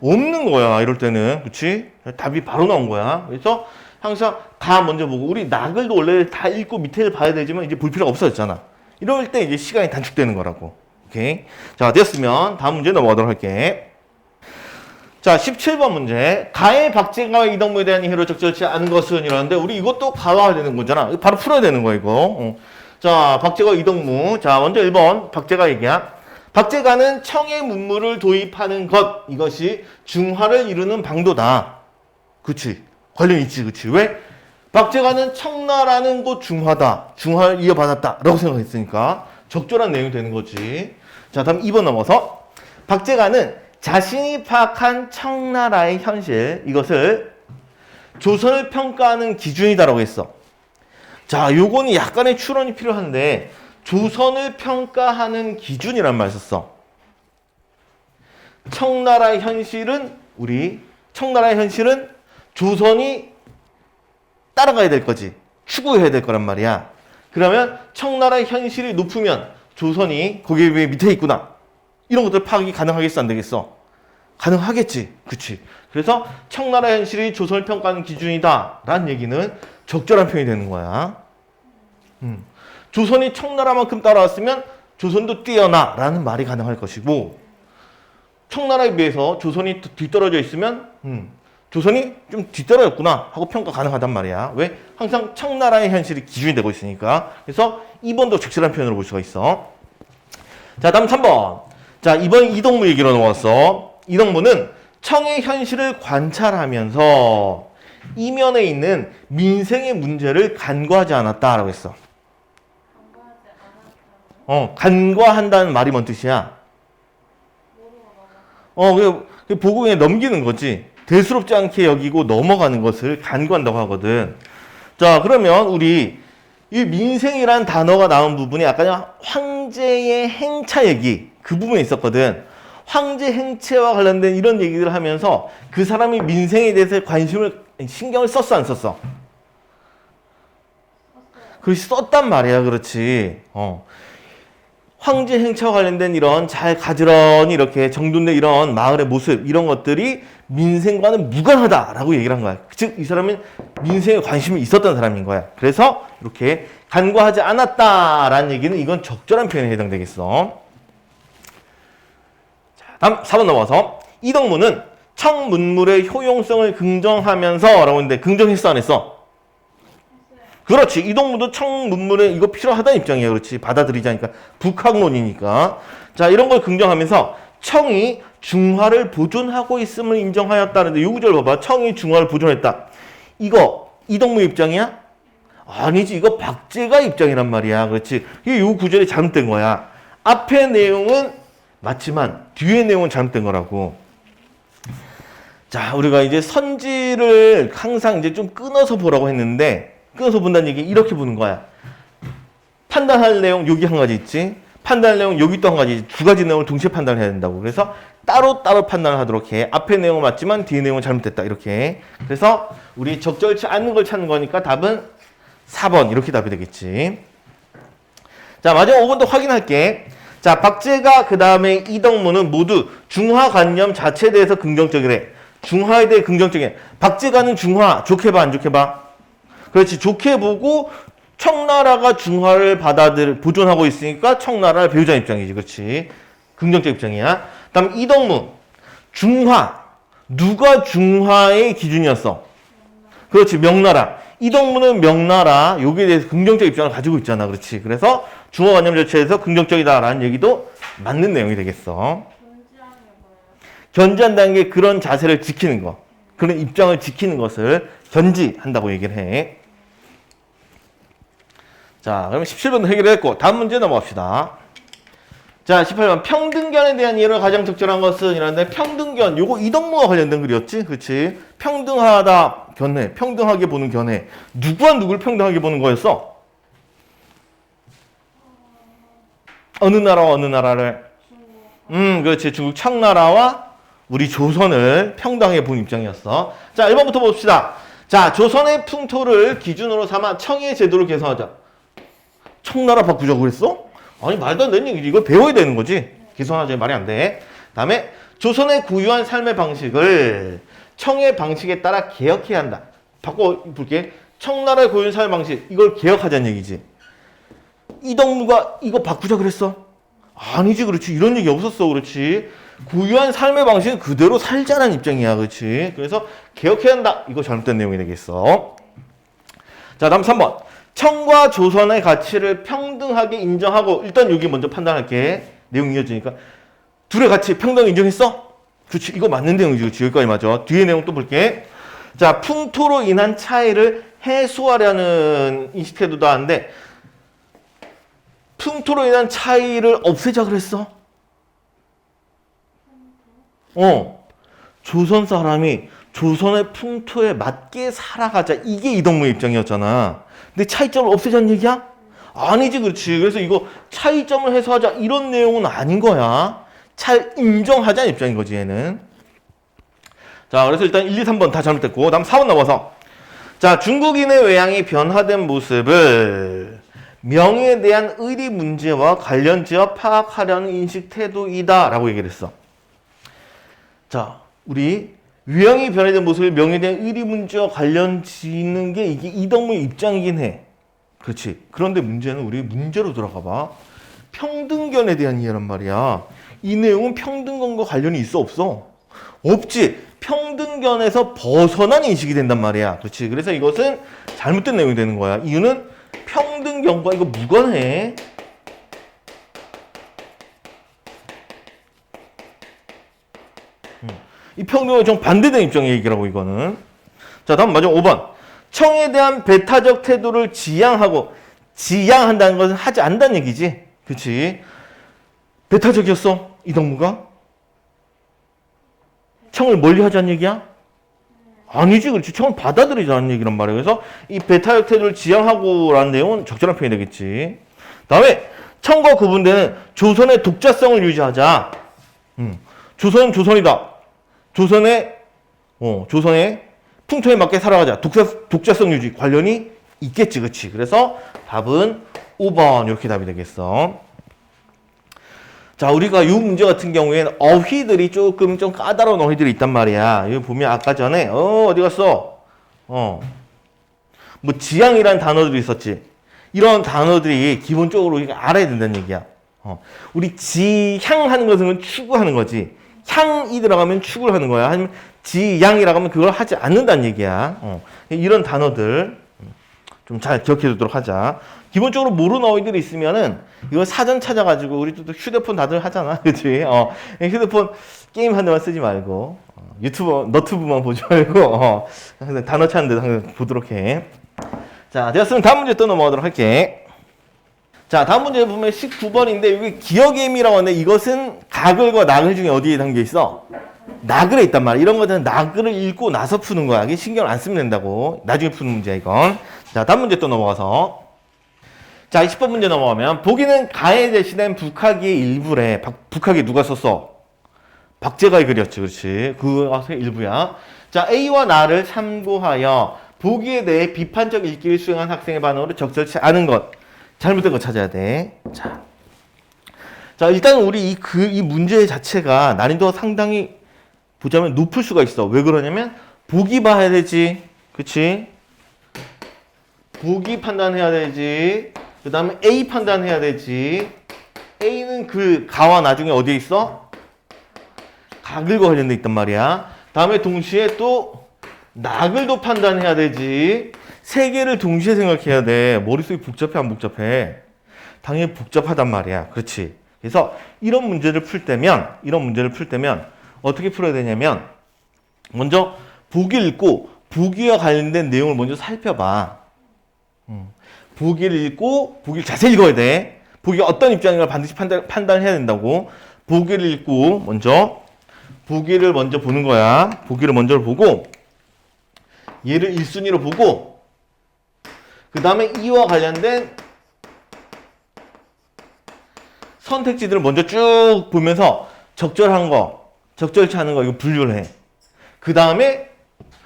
없는 거야. 이럴 때는. 그치? 답이 바로 나온 거야. 그래서 항상 다 먼저 보고 우리 낙을도 원래 다 읽고 밑에를 봐야 되지만 이제 볼 필요가 없어졌잖아. 이럴 때 이제 시간이 단축되는 거라고. 오케이? 자, 됐으면 다음 문제 넘어가도록 할게. 자, 17번 문제. 가의 박제가와 이덕무에 대한 이해로 적절치 않은 것은 이러는데 우리 이것도 가와야 되는 거잖아. 바로 풀어야 되는 거야, 이거. 자, 박제가 이덕무. 자, 먼저 1번 박제가 얘기야. 박제가는 청의 문물을 도입하는 것 이것이 중화를 이루는 방도다. 그치? 관련 있지, 그치? 왜? 박제가는 청나라는 곳 중화다. 중화를 이어받았다. 라고 생각했으니까 적절한 내용이 되는 거지. 자, 다음 2번 넘어서 박제가는 자신이 파악한 청나라의 현실 이것을 조선을 평가하는 기준이다라고 했어. 자, 요거는 약간의 추론이 필요한데 조선을 평가하는 기준이란 말 썼어. 청나라의 현실은 조선이 따라가야 될 거지. 추구해야 될 거란 말이야. 그러면 청나라의 현실이 높으면 조선이 거기에 왜 밑에 있구나. 이런 것들 파악이 가능하겠어 안 되겠어? 가능하겠지. 그치? 그래서 청나라 현실이 조선을 평가하는 기준이다 라는 얘기는 적절한 표현이 되는 거야. 조선이 청나라만큼 따라왔으면 조선도 뛰어나 라는 말이 가능할 것이고 청나라에 비해서 조선이 뒤떨어져 있으면 조선이 좀 뒤떨어졌구나 하고 평가 가능하단 말이야. 왜? 항상 청나라의 현실이 기준이 되고 있으니까. 그래서 2번도 적절한 표현으로 볼 수가 있어. 자, 다음 3번. 자, 이번 이동무 얘기로 넘어왔어. 이동무는 청의 현실을 관찰하면서 이면에 있는 민생의 문제를 간과하지 않았다라고 했어. 간과한다는 말이 뭔 뜻이야? 보고 그냥 넘기는 거지. 대수롭지 않게 여기고 넘어가는 것을 간과한다고 하거든. 자, 그러면 우리 이 민생이란 단어가 나온 부분이 아까 황제의 행차 얘기 그 부분에 있었거든. 황제 행체와 관련된 이런 얘기를 하면서 그 사람이 민생에 대해서 신경을 썼어 안 썼어? 그렇지, 썼단 말이야. 그렇지. 황제 행차와 관련된 이런 잘 가지런히 이렇게 정돈된 이런 마을의 모습 이런 것들이 민생과는 무관하다라고 얘기를 한 거야. 즉 이 사람은 민생에 관심이 있었던 사람인 거야. 그래서 이렇게 간과하지 않았다라는 얘기는 이건 적절한 표현에 해당되겠어. 자, 다음 4번 넘어가서 이동무는 청문물의 효용성을 긍정하면서 라고 했는데 긍정했어 안 했어? 그렇지. 이동무도 청문물에 이거 필요하다는 입장이야. 그렇지. 받아들이자니까. 북학론이니까. 자, 이런 걸 긍정하면서 청이 중화를 보존하고 있음을 인정하였다는데 이 구절 봐봐. 청이 중화를 보존했다. 이거 이동무 입장이야? 아니지. 이거 박제가 입장이란 말이야. 그렇지. 이 구절이 잘못된 거야. 앞의 내용은 맞지만 뒤의 내용은 잘못된 거라고. 자, 우리가 이제 선지를 항상 이제 좀 끊어서 보라고 했는데 끊어서 본다는 얘기 이렇게 보는 거야. 판단할 내용 여기 한 가지 있지. 판단할 내용 여기 또 한 가지 있지. 두 가지 내용을 동시에 판단해야 된다고. 그래서 따로따로 판단을 하도록 해. 앞의 내용은 맞지만 뒤의 내용은 잘못됐다. 이렇게. 그래서 우리 적절치 않은 걸 찾는 거니까 답은 4번 이렇게 답이 되겠지. 자, 마지막 5번도 확인할게. 자, 박제가 그 다음에 이동무는 모두 중화관념 자체에 대해서 긍정적이래. 중화에 대해 긍정적이래. 박제가는 중화 좋게 봐 안 좋게 봐? 그렇지. 좋게 보고 청나라가 중화를 보존하고 있으니까 청나라를 배우자는 입장이지. 그렇지. 긍정적 입장이야. 다음 이동무. 중화. 누가 중화의 기준이었어? 그렇지. 명나라. 이동무는 명나라. 여기에 대해서 긍정적 입장을 가지고 있잖아. 그렇지. 그래서 중화관념 자체에서 긍정적이다라는 얘기도 맞는 내용이 되겠어. 견지한다는 게 그런 자세를 지키는 거. 그런 입장을 지키는 것을 견지한다고 얘기를 해. 자, 그럼 17번도 해결했고 다음 문제 넘어갑시다. 자, 18번 평등견에 대한 이해로 가장 적절한 것은 이런데 평등견 요거 이동무와 관련된 글이었지? 그렇지? 평등하다 견해, 평등하게 보는 견해. 누구와 누굴 평등하게 보는 거였어? 어느 나라와 어느 나라를? 그렇지. 중국 청나라와 우리 조선을 평등하게 본 입장이었어. 자, 1번부터 봅시다. 자, 조선의 풍토를 기준으로 삼아 청의 제도를 개선하자. 청나라 바꾸자고 그랬어? 아니, 말도 안 되는 얘기지. 이걸 배워야 되는 거지. 개선하자 말이 안 돼. 다음에 조선의 고유한 삶의 방식을 청의 방식에 따라 개혁해야 한다. 바꿔볼게. 청나라의 고유한 삶의 방식 이걸 개혁하자는 얘기지. 이동무가 이거 바꾸자 그랬어? 아니지. 그렇지. 이런 얘기 없었어. 그렇지. 고유한 삶의 방식은 그대로 살자는 입장이야. 그렇지. 그래서 개혁해야 한다. 이거 잘못된 내용이 되겠어. 자, 다음 3번. 청과 조선의 가치를 평등하게 인정하고 일단 여기 먼저 판단할게. 내용 이어지니까. 둘의 가치 평등 인정했어? 그렇지. 이거 맞는 내용이지. 그렇지. 여기까지 맞아. 뒤에 내용 또 볼게. 자, 풍토로 인한 차이를 해소하려는 인식 태도도 하는데 풍토로 인한 차이를 없애자 그랬어? 조선 사람이 조선의 풍토에 맞게 살아가자. 이게 이동무의 입장이었잖아. 근데 차이점을 없애자는 얘기야? 아니지. 그렇지. 그래서 이거 차이점을 해소하자 이런 내용은 아닌 거야. 인정하자는 입장인 거지 얘는. 자, 그래서 일단 1, 2, 3번 다 잘못됐고 다음 4번 넘어서 자, 중국인의 외양이 변화된 모습을 명예에 대한 의리 문제와 관련지어 파악하려는 인식 태도이다 라고 얘기를 했어. 자, 우리 외양이 변화된 모습을 명예에 대한 의리 문제와 관련지는 게 이게 이동무의 입장이긴 해. 그렇지. 그런데 문제는 우리 문제로 돌아가 봐. 평등견에 대한 이해란 말이야. 이 내용은 평등견과 관련이 있어 없어? 없지. 평등견에서 벗어난 인식이 된단 말이야. 그렇지? 그래서 이것은 잘못된 내용이 되는 거야. 이유는 평등견과 이거 무관해. 이 평등은 좀 반대된 입장의 얘기라고 이거는. 자, 다음 맞아 5번. 청에 대한 배타적 태도를 지양한다는 것은 하지 않는다는 얘기지. 그렇지? 배타적이었어 이동무가? 청을 멀리하자는 얘기야? 아니지, 그렇지. 청을 받아들이자는 얘기란 말이야. 그래서 이 배타적 태도를 지향하고라는 내용은 적절한 표현이 되겠지. 다음에 청과 구분되는 조선의 독자성을 유지하자. 조선은 조선이다. 조선의 풍토에 맞게 살아가자. 독자성 유지 관련이 있겠지, 그렇지. 그래서 답은 5번 이렇게 답이 되겠어. 자, 우리가 이 문제 같은 경우에는 어휘들이 조금 좀 까다로운 어휘들이 있단 말이야. 여기 보면 아까 전에 어디 갔어? 뭐 지향이라는 단어들이 있었지. 이런 단어들이 기본적으로 우리가 알아야 된다는 얘기야. 우리 지향하는 것은 추구하는 거지. 향이 들어가면 추구를 하는 거야. 아니면 지향이라고 하면 그걸 하지 않는다는 얘기야. 이런 단어들 좀 잘 기억해 두도록 하자. 기본적으로 모르는 어휘들이 있으면은 이거 사전 찾아가지고 우리도 휴대폰 다들 하잖아. 그치? 휴대폰 게임 하는 데만 쓰지 말고 너튜브만 보지 말고 단어 찾는 데도 항상 보도록 해. 자, 되었으면 다음 문제 또 넘어가도록 할게. 자, 다음 문제 보면 19번인데 여기 기억의 힘이라고 하는데 이것은 가글과 나글 중에 어디에 담겨 있어? 나글에 있단 말이야. 이런 것들은 나글을 읽고 나서 푸는 거야. 이게 신경을 안 쓰면 된다고. 나중에 푸는 문제야, 이건. 자, 다음 문제 또 넘어가서. 자, 20번 문제 넘어가면 보기는 가에 제시된 북학의 일부래. 북학이 누가 썼어? 박재가이 그렸지, 그렇지. 그거 일부야. 자, A와 나를 참고하여 보기에 대해 비판적 읽기를 수행한 학생의 반응으로 적절치 않은 것. 잘못된 거 찾아야 돼. 자, 일단 우리 이 문제 자체가 난이도가 상당히 보자면 높을 수가 있어. 왜 그러냐면 보기 봐야 되지. 그치? 보기 판단해야 되지. 그 다음에 A 판단해야 되지. A는 그 가와 나중에 어디에 있어? 가글과 관련돼 있단 말이야. 다음에 동시에 또 나글도 판단해야 되지. 세 개를 동시에 생각해야 돼. 머릿속이 복잡해, 안 복잡해? 당연히 복잡하단 말이야. 그렇지? 그래서 이런 문제를 풀 때면 어떻게 풀어야 되냐면 먼저 보기를 읽고 보기와 관련된 내용을 먼저 살펴봐. 보기를 읽고 보기를 자세히 읽어야 돼. 보기가 어떤 입장인가 반드시 판단해야 된다고. 보기를 읽고 보기를 먼저 보는 거야. 보기를 먼저 보고 얘를 1순위로 보고 그 다음에 이와 관련된 선택지들을 먼저 쭉 보면서 적절한 거, 적절치 않은 거 이거 분류를 해. 그 다음에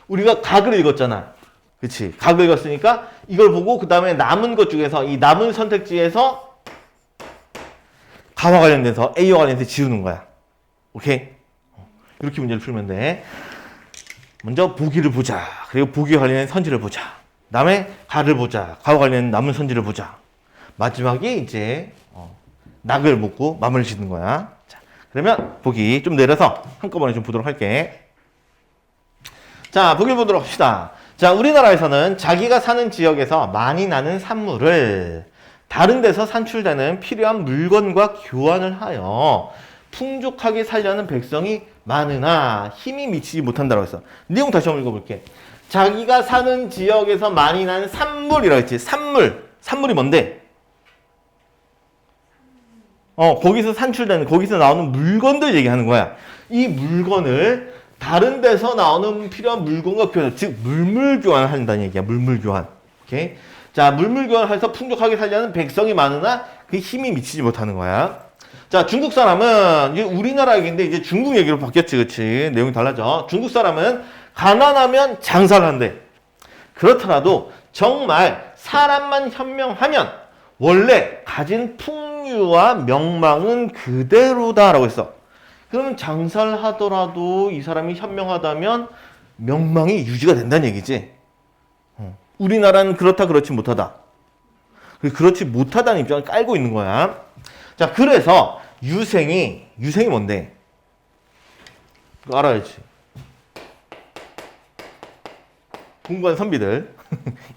우리가 각을 읽었잖아. 그치? 각을 읽었으니까 이걸 보고 그 다음에 남은 것 중에서 이 남은 선택지에서 가와 관련돼서 A와 관련돼서 지우는 거야. 오케이? 이렇게 문제를 풀면 돼. 먼저 보기를 보자. 그리고 보기와 관련된 선지를 보자. 다음에 가를 보자. 가와 관련된 남은 선지를 보자. 마지막에 이제 낙을 묻고 마무리 짓는 거야. 자, 그러면 보기 좀 내려서 한꺼번에 좀 보도록 할게. 자, 보기를 보도록 합시다. 자, 우리나라에서는 자기가 사는 지역에서 많이 나는 산물을 다른 데서 산출되는 필요한 물건과 교환을 하여 풍족하게 살려는 백성이 많으나 힘이 미치지 못한다고 했어. 내용 다시 한번 읽어볼게. 자기가 사는 지역에서 많이 나는 산물이라고 했지. 산물이 뭔데? 거기서 산출되는, 거기서 나오는 물건들 얘기하는 거야. 이 물건을 다른 데서 나오는 필요한 물건과 교환, 즉 물물 교환을 한다는 얘기야. 물물 교환. 오케이? 자, 물물 교환을 해서 풍족하게 살려는 백성이 많으나 그 힘이 미치지 못하는 거야. 자, 중국 사람은 이제 우리나라 얘기인데 이제 중국 얘기로 바뀌었지, 그렇지? 내용이 달라져. 중국 사람은 가난하면 장사를 한대. 그렇더라도 정말 사람만 현명하면 원래 가진 풍류와 명망은 그대로다라고 했어. 그러면 장사를 하더라도 이 사람이 현명하다면 명망이 유지가 된다는 얘기지. 우리나라는 그렇다 그렇지 못하다. 그렇지 못하다는 입장을 깔고 있는 거야. 자, 그래서 유생이 뭔데? 그거 알아야지. 공부한 선비들.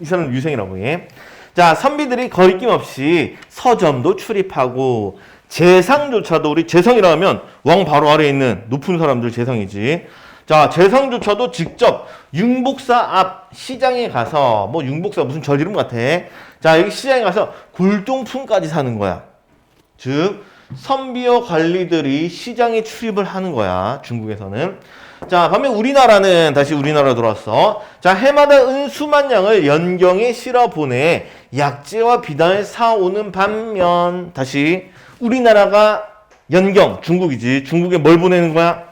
이 사람은 유생이라고 해. 자, 선비들이 거리낌 없이 서점도 출입하고 재상조차도 우리 재상이라 하면 왕 바로 아래에 있는 높은 사람들 재상이지. 자, 재상조차도 직접 융복사 앞 시장에 가서 뭐 융복사 무슨 절 이름 같아. 자, 여기 시장에 가서 골동품까지 사는 거야. 즉 선비와 관리들이 시장에 출입을 하는 거야. 중국에서는. 자, 반면 우리나라는 다시 우리나라로 돌아왔어. 자, 해마다 은수만 양을 연경에 실어 보내 약재와 비단을 사오는 반면 다시 우리나라가 연경 중국이지. 중국에 뭘 보내는 거야?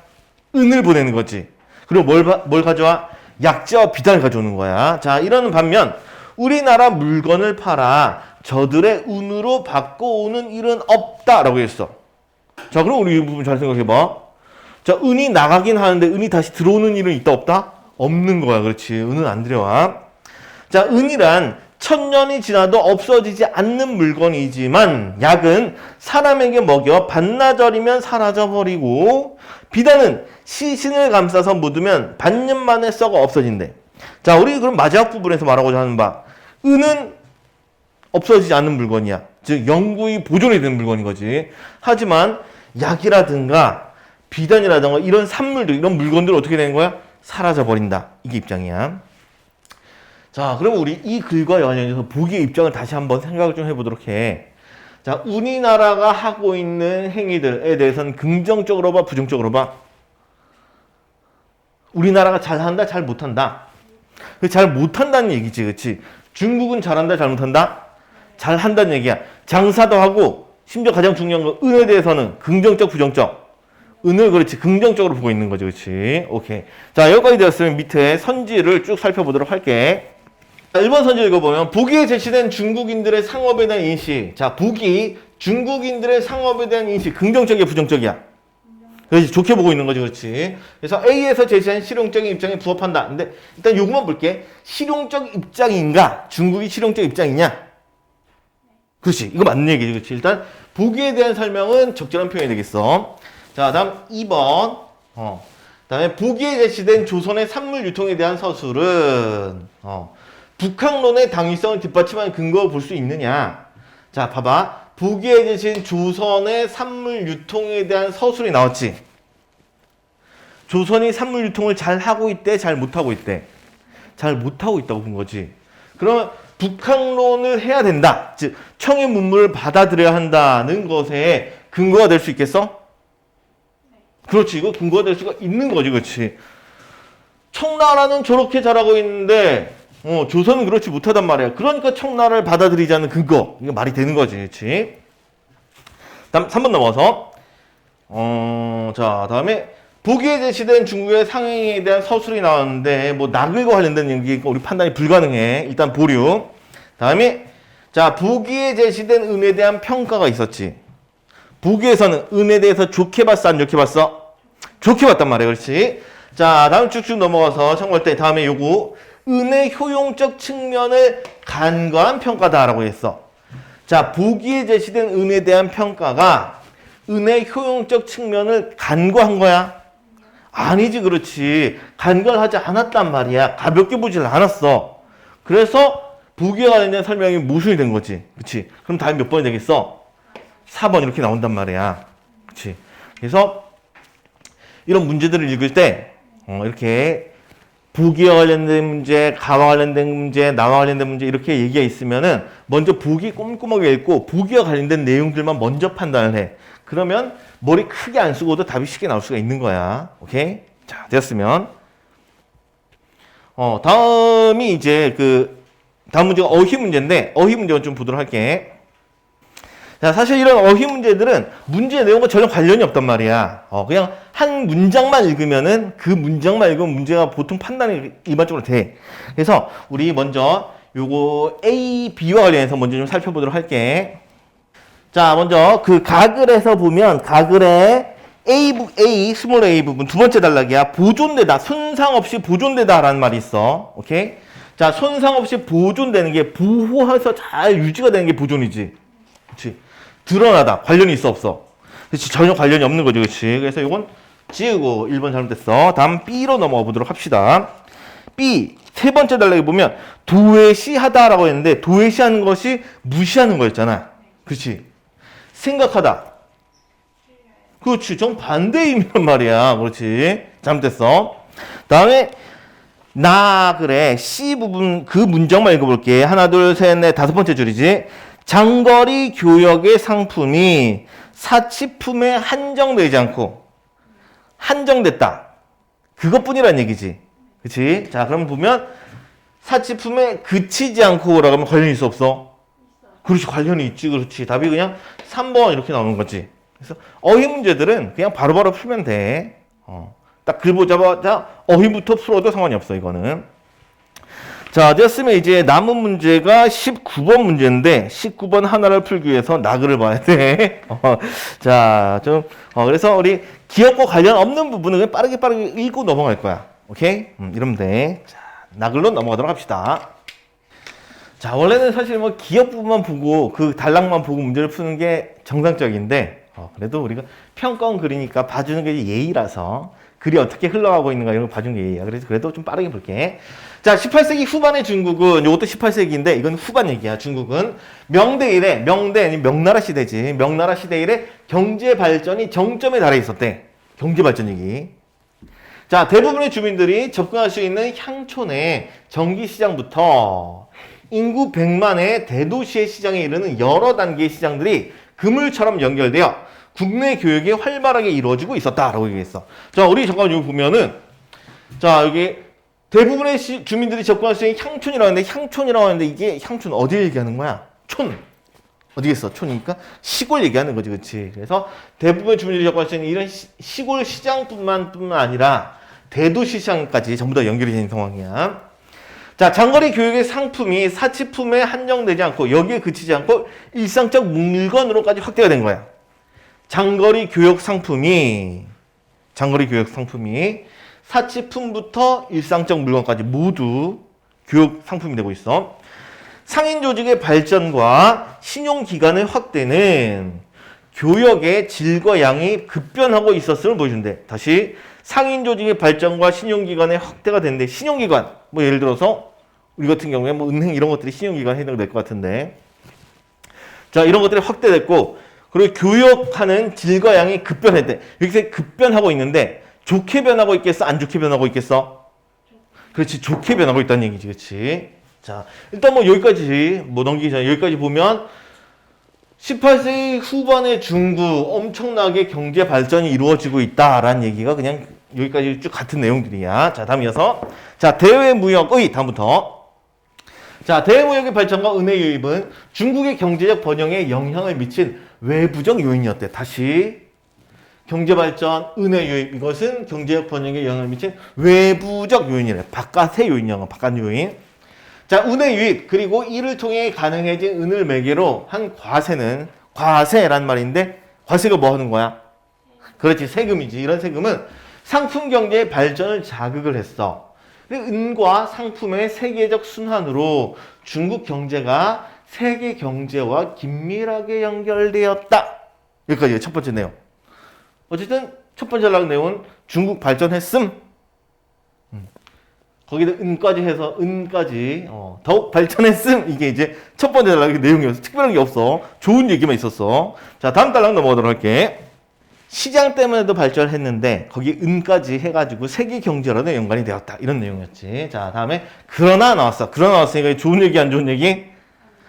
은을 보내는 거지. 그리고 뭘 가져와? 약재와 비단을 가져오는 거야. 자, 이러는 반면 우리나라 물건을 팔아 저들의 운으로 바꿔오는 일은 없다라고 했어. 자, 그럼 우리 이 부분 잘 생각해봐. 자, 은이 나가긴 하는데 은이 다시 들어오는 일은 있다 없다? 없는 거야. 그렇지. 은은 안 들여와. 자, 은이란 천년이 지나도 없어지지 않는 물건이지만 약은 사람에게 먹여 반나절이면 사라져버리고 비단은 시신을 감싸서 묻으면 반년 만에 썩어 없어진대. 자, 우리 그럼 마지막 부분에서 말하고자 하는 바 은은 없어지지 않는 물건이야. 즉 영구히 보존이 되는 물건인 거지. 하지만 약이라든가 비단이라든가 이런 산물들, 이런 물건들은 어떻게 되는 거야? 사라져버린다. 이게 입장이야. 자, 그럼 우리 이 글과 관련해서 보기의 입장을 다시 한번 생각을 좀 해보도록 해. 자, 우리나라가 하고 있는 행위들에 대해서는 긍정적으로 봐, 부정적으로 봐? 우리나라가 잘한다, 잘 못한다? 잘 못한다는 얘기지, 그치? 중국은 잘한다, 잘 못한다? 잘한다는 얘기야. 장사도 하고, 심지어 가장 중요한 건 은에 대해서는 긍정적, 부정적? 은을 그렇지 긍정적으로 보고 있는 거지. 그렇지. 오케이. 자, 여기까지 되었으면 밑에 선지를 쭉 살펴보도록 할게. 자, 1번 선지 읽어보면 북위에 제시된 중국인들의 상업에 대한 인식. 자, 북위 중국인들의 상업에 대한 인식 긍정적이야 부정적이야? 그렇지. 좋게 보고 있는 거지. 그렇지. 그래서 A에서 제시한 실용적인 입장에 부합한다. 근데 일단 요것만 볼게. 실용적 입장인가? 중국이 실용적 입장이냐? 그렇지. 이거 맞는 얘기지. 그렇지. 일단 북위에 대한 설명은 적절한 표현이 되겠어. 자, 다음 2번. 다음에 북위에 제시된 조선의 산물 유통에 대한 서술은 북한론의 당위성을 뒷받침하는 근거를 볼 수 있느냐? 자, 봐봐. 북위에 제시된 조선의 산물 유통에 대한 서술이 나왔지. 조선이 산물 유통을 잘 하고 있대, 잘 못하고 있대. 잘 못하고 있다고 본 거지. 그러면 북한론을 해야 된다. 즉, 청의 문물을 받아들여야 한다는 것에 근거가 될 수 있겠어? 그렇지. 이거 근거가 될 수가 있는 거지. 그렇지. 청나라는 저렇게 잘하고 있는데 조선은 그렇지 못하단 말이야. 그러니까 청나라를 받아들이자는 근거. 이게 말이 되는 거지. 그렇지. 다음 3번 넘어서 자, 다음에 북위에 제시된 중국의 상행에 대한 서술이 나왔는데 뭐 낙을과 관련된 얘기가 우리 판단이 불가능해. 일단 보류. 다음에 자, 북위에 제시된 은에 대한 평가가 있었지. 북위에서는 은에 대해서 좋게 봤어, 안 좋게 봤어? 좋게 봤단 말이야. 그렇지? 자, 다음 쭉쭉 넘어가서 참고할 때 다음에 요거 은의 효용적 측면을 간과한 평가다라고 했어. 자, 북위에 제시된 은에 대한 평가가 은의 효용적 측면을 간과한 거야? 아니지. 그렇지. 간과를 하지 않았단 말이야. 가볍게 보질 않았어. 그래서 북위에 관련된 설명이 모순이 된 거지. 그렇지? 그럼 다음에 몇 번이 되겠어? 4번 이렇게 나온단 말이야. 그치? 그래서 이런 문제들을 읽을 때 이렇게 북위와 관련된 문제, 가와 관련된 문제, 나와 관련된 문제 이렇게 얘기가 있으면은 먼저 북위 꼼꼼하게 읽고 북위와 관련된 내용들만 먼저 판단을 해. 그러면 머리 크게 안 쓰고도 답이 쉽게 나올 수가 있는 거야. 오케이? 자, 되었으면 다음이 이제 다음 문제가 어휘 문제인데 어휘 문제는 좀 보도록 할게. 자, 사실 이런 어휘 문제들은 문제의 내용과 전혀 관련이 없단 말이야. 그냥 한 문장만 읽으면은 그 문장만 읽으면 문제가 보통 판단이 일반적으로 돼. 그래서 우리 먼저 요거 A, B와 관련해서 먼저 좀 살펴보도록 할게. 자, 먼저 그 가글에서 보면 가글의 A, 스몰 a 부분 두 번째 단락이야. 보존되다, 손상 없이 보존되다라는 말이 있어. 오케이? 자, 손상 없이 보존되는 게 보호해서 잘 유지가 되는 게 보존이지. 그렇지? 드러나다. 관련이 있어 없어? 그렇지. 전혀 관련이 없는 거지. 그렇지. 그래서 이건 지우고 1번 잘못됐어. 다음 B로 넘어가 보도록 합시다. B. 세 번째 단락에 보면 도외시하다라고 했는데 도외시하는 것이 무시하는 거였잖아. 그렇지? 생각하다. 그렇지. 정반대의 의미란 말이야. 그렇지. 잘못됐어. 다음에 나 그래. C 부분 그 문장만 읽어볼게. 하나 둘 셋 넷 다섯 번째 줄이지. 장거리 교역의 상품이 사치품에 한정되지 않고 한정됐다. 그것뿐이란 얘기지. 그치? 자, 그럼 보면 사치품에 그치지 않고라고 하면 관련이 있어 없어? 그렇지. 관련이 있지. 그렇지. 답이 그냥 3번 이렇게 나오는 거지. 그래서 어휘 문제들은 그냥 바로바로 풀면 돼. 딱 글 보자마자 어휘부터 풀어도 상관이 없어. 이거는. 자, 됐으면 이제 남은 문제가 19번 문제인데 19번 하나를 풀기 위해서 나글을 봐야 돼. 자, 그래서 우리 기억과 관련 없는 부분은 그냥 빠르게 읽고 넘어갈 거야. 오케이? 이러면 돼. 자, 나글로 넘어가도록 합시다. 자, 원래는 사실 뭐 기억 부분만 보고 그 단락만 보고 문제를 푸는 게 정상적인데 그래도 우리가 평가원 글이니까 봐주는 게 예의라서 글이 어떻게 흘러가고 있는가 이런 걸 봐주는 게 예의야. 그래서 그래도 좀 빠르게 볼게. 자, 18세기 후반의 중국은 이것도 18세기인데 이건 후반 얘기야. 중국은 명대 이래 아니면 명나라 시대지. 명나라 시대 이래 경제 발전이 정점에 달해 있었대. 경제 발전 얘기. 자, 대부분의 주민들이 접근할 수 있는 향촌의 전기시장부터 인구 100만의 대도시의 시장에 이르는 여러 단계의 시장들이 그물처럼 연결되어 국내 교역이 활발하게 이루어지고 있었다라고 얘기했어. 자, 우리 잠깐 여기 보면은 자, 여기 대부분의 주민들이 접근할 수 있는 향촌이라고 하는데 향촌이라고 하는데 이게 향촌 어디 얘기하는 거야? 촌. 어디겠어? 촌이니까 시골 얘기하는 거지. 그렇지? 그래서 대부분의 주민들이 접근할 수 있는 이런 시골 시장뿐만 아니라 대도시 시장까지 전부 다 연결이 되는 상황이야. 자, 장거리 교육의 상품이 사치품에 한정되지 않고 여기에 그치지 않고 일상적 물건으로까지 확대가 된 거야. 장거리 교육 상품이 사치품부터 일상적 물건까지 모두 교육 상품이 되고 있어. 상인 조직의 발전과 신용기관의 확대는 교역의 질과 양이 급변하고 있었음을 보여준대. 다시 상인 조직의 발전과 신용기관의 확대가 되는데 신용기관 뭐 예를 들어서 우리 같은 경우에 뭐 은행 이런 것들이 신용기관에 해당될 것 같은데 자 이런 것들이 확대됐고 그리고 교역하는 질과 양이 급변했대. 여기서 급변하고 있는데 좋게 변하고 있겠어? 안 좋게 변하고 있겠어? 그렇지. 좋게 변하고 있다는 얘기지. 그렇지. 자 일단 뭐 여기까지 뭐 넘기기 전에 여기까지 보면 18세기 후반의 중국 엄청나게 경제 발전이 이루어지고 있다라는 얘기가 그냥 여기까지 쭉 같은 내용들이야. 자, 다음 이어서 자, 대외무역의 다음부터 자, 대외무역의 발전과 은혜 유입은 중국의 경제적 번영에 영향을 미친 외부적 요인이었대. 다시 경제 발전, 은혜 유입 이것은 경제적 번영에 영향을 미친 외부적 요인이래. 바깥의 요인이야. 바깥 요인. 자, 은혜 유입 그리고 이를 통해 가능해진 은을 매개로 한 과세는 과세란 말인데 과세가 뭐 하는 거야? 그렇지. 세금이지. 이런 세금은 상품 경제의 발전을 자극을 했어. 은과 상품의 세계적 순환으로 중국 경제가 세계 경제와 긴밀하게 연결되었다. 여기까지가 첫 번째 내용. 어쨌든 첫 번째 내용은 중국 발전했음. 거기다 은까지 해서 은까지 더욱 발전했음. 이게 이제 첫 번째 단락의 내용이었어. 특별한 게 없어. 좋은 얘기만 있었어. 자, 다음 단락 넘어가도록 할게. 시장 때문에도 발전했는데 거기 은까지 해가지고 세계 경제로도 연관이 되었다. 이런 내용이었지. 자, 다음에 그러나 나왔어. 그러나 나왔으니까 좋은 얘기 안 좋은 얘기?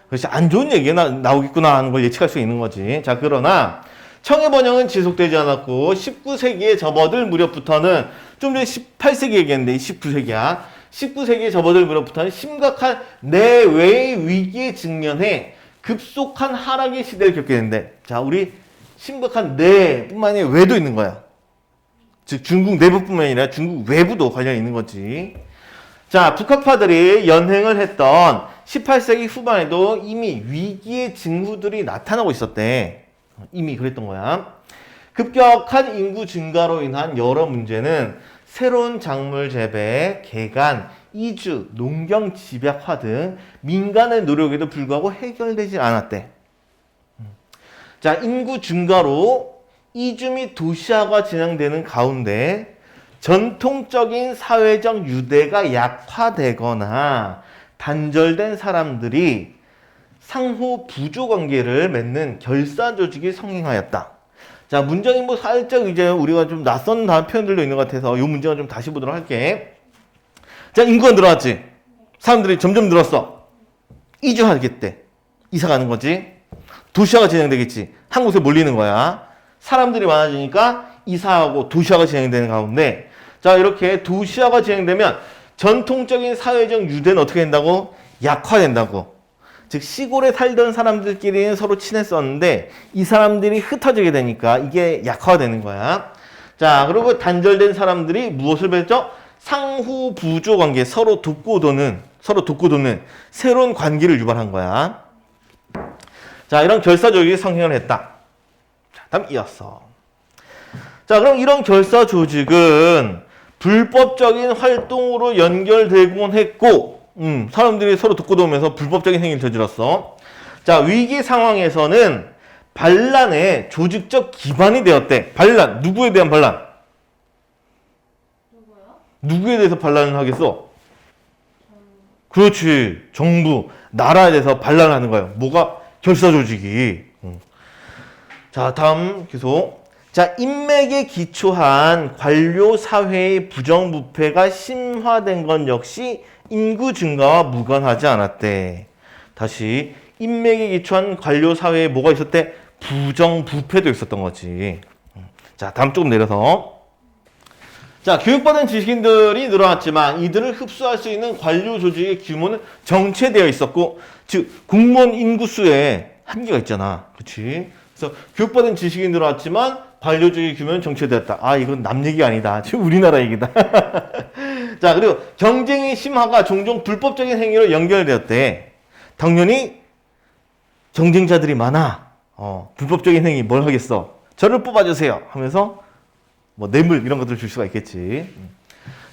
그렇지. 안 좋은 얘기가 나오겠구나 하는 걸 예측할 수 있는 거지. 자, 그러나 청해 번영은 지속되지 않았고 19세기에 접어들 무렵부터는 좀 전에 18세기 얘기했는데 19세기야. 19세기에 접어들 무렵부터는 심각한 내외의 위기에 직면해 급속한 하락의 시대를 겪게 되는데 자, 우리 심각한 내뿐만 아니라 외도 있는 거야. 즉 중국 내부뿐만 아니라 중국 외부도 관련이 있는 거지. 자, 북학파들이 연행을 했던 18세기 후반에도 이미 위기의 징후들이 나타나고 있었대. 이미 그랬던 거야. 급격한 인구 증가로 인한 여러 문제는 새로운 작물 재배, 개간, 이주, 농경 집약화 등 민간의 노력에도 불구하고 해결되지 않았대. 자, 인구 증가로 이주 및 도시화가 진행되는 가운데 전통적인 사회적 유대가 약화되거나 단절된 사람들이 상호 부조 관계를 맺는 결사 조직이 성행하였다. 자, 문장이 뭐 살짝 이제 우리가 좀 낯선 표현들도 있는 것 같아서 이 문장을 좀 다시 보도록 할게. 자, 인구가 늘어났지? 사람들이 점점 늘었어. 이주하겠대. 이사 가는 거지. 도시화가 진행되겠지. 한 곳에 몰리는 거야. 사람들이 많아지니까 이사하고 도시화가 진행되는 가운데, 자, 이렇게 도시화가 진행되면 전통적인 사회적 유대는 어떻게 된다고? 약화된다고. 즉 시골에 살던 사람들끼리는 서로 친했었는데 이 사람들이 흩어지게 되니까 이게 약화되는 거야. 자, 그리고 단절된 사람들이 무엇을 맺죠? 상호 부조 관계, 서로 돕고 도는 새로운 관계를 유발한 거야. 자, 이런 결사 조직이 성행을 했다. 자, 다음 이었어. 자, 그럼 이런 결사 조직은 불법적인 활동으로 연결되곤 했고, 사람들이 서로 돕고 도우면서 불법적인 행위를 저질렀어. 자, 위기 상황에서는 반란의 조직적 기반이 되었대. 반란, 누구에 대한 반란?
누구요?
누구에 대해서 반란을 하겠어? 그렇지, 정부, 나라에 대해서 반란을 하는 거예요. 뭐가? 결사 조직이. 자, 다음 계속. 자, 인맥에 기초한 관료 사회의 부정부패가 심화된 건 역시 인구 증가와 무관하지 않았대. 다시, 인맥에 기초한 관료 사회에 뭐가 있었대? 부정부패도 있었던 거지. 자, 다음 조금 내려서. 자, 교육받은 지식인들이 늘어났지만 이들을 흡수할 수 있는 관료 조직의 규모는 정체되어 있었고, 즉 공무원 인구수에 한계가 있잖아. 그렇지? 그래서 교육받은 지식인이 늘어났지만 관료 조직의 규모는 정체되었다. 아, 이건 남 얘기 아니다. 지금 우리나라 얘기다. 자, 그리고 경쟁의 심화가 종종 불법적인 행위로 연결되었대. 당연히 경쟁자들이 많아. 불법적인 행위 뭘 하겠어? 저를 뽑아주세요 하면서 뭐 뇌물 이런 것들을 줄 수가 있겠지.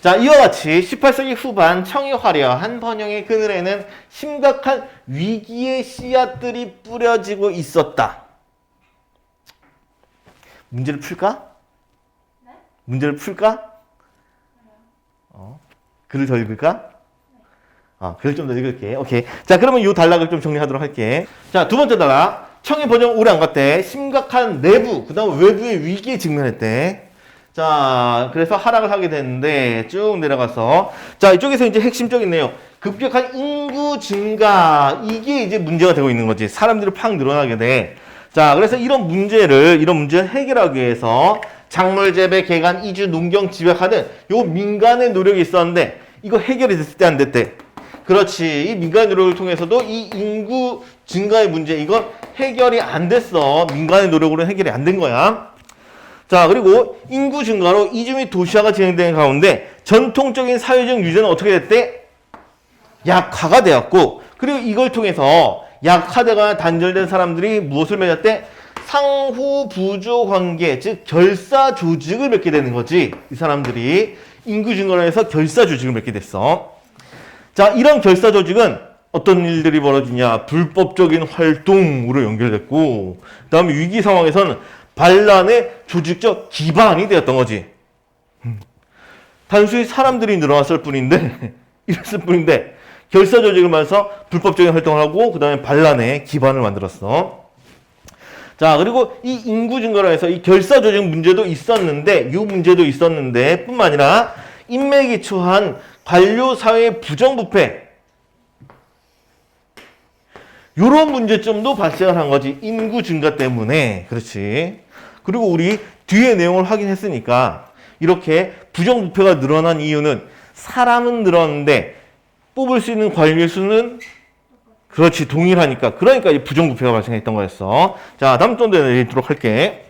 자, 이와 같이 18세기 후반 청이 화려한 번영의 그늘에는 심각한 위기의 씨앗들이 뿌려지고 있었다. 문제를 풀까?
네?
문제를 풀까? 글을 더 읽을까? 글을 좀 더 읽을게. 오케이. 자, 그러면 이 단락을 좀 정리하도록 할게. 자, 두 번째 단락. 청의 번영 오래 안 갔대. 심각한 내부, 그 다음 외부의 위기에 직면했대. 자, 그래서 하락을 하게 됐는데 쭉 내려가서 자, 이쪽에서 이제 핵심적인 내용. 급격한 인구 증가. 이게 이제 문제가 되고 있는 거지. 사람들이 팍 늘어나게 돼. 자, 그래서 이런 문제를 해결하기 위해서 작물 재배, 개간, 이주, 농경, 집약하는 요 민간의 노력이 있었는데 이거 해결이 됐을 때 안 됐대. 그렇지. 이 민간의 노력을 통해서도 이 인구 증가의 문제 이건 해결이 안 됐어. 민간의 노력으로는 해결이 안 된 거야. 자, 그리고 인구 증가로 이주 및 도시화가 진행되는 가운데 전통적인 사회적 유대는 어떻게 됐대? 약화가 되었고, 그리고 이걸 통해서 약화되거나 단절된 사람들이 무엇을 맺었대? 상호 부조 관계, 즉 결사 조직을 맺게 되는 거지. 이 사람들이 인구 증가로 해서 결사 조직을 맺게 됐어. 자, 이런 결사 조직은 어떤 일들이 벌어지냐? 불법적인 활동으로 연결됐고, 그 다음에 위기 상황에서는 반란의 조직적 기반이 되었던 거지. 단순히 사람들이 늘어났을 뿐인데, 이랬을 뿐인데, 결사 조직을 만들어서 불법적인 활동을 하고, 그 다음에 반란의 기반을 만들었어. 자, 그리고 이 인구 증가로 해서 이 결사 조직 문제도 있었는데, 이 문제도 있었는데, 뿐만 아니라, 인맥에 기초한 관료 사회의 부정부패, 요런 문제점도 발생을 한 거지. 인구 증가 때문에. 그렇지. 그리고 우리 뒤에 내용을 확인했으니까 이렇게 부정부패가 늘어난 이유는 사람은 늘었는데 뽑을 수 있는 관료의 수는 그렇지 동일하니까. 그러니까 이 부정부패가 발생했던 거였어. 자, 다음 좀 더 내리도록 할게.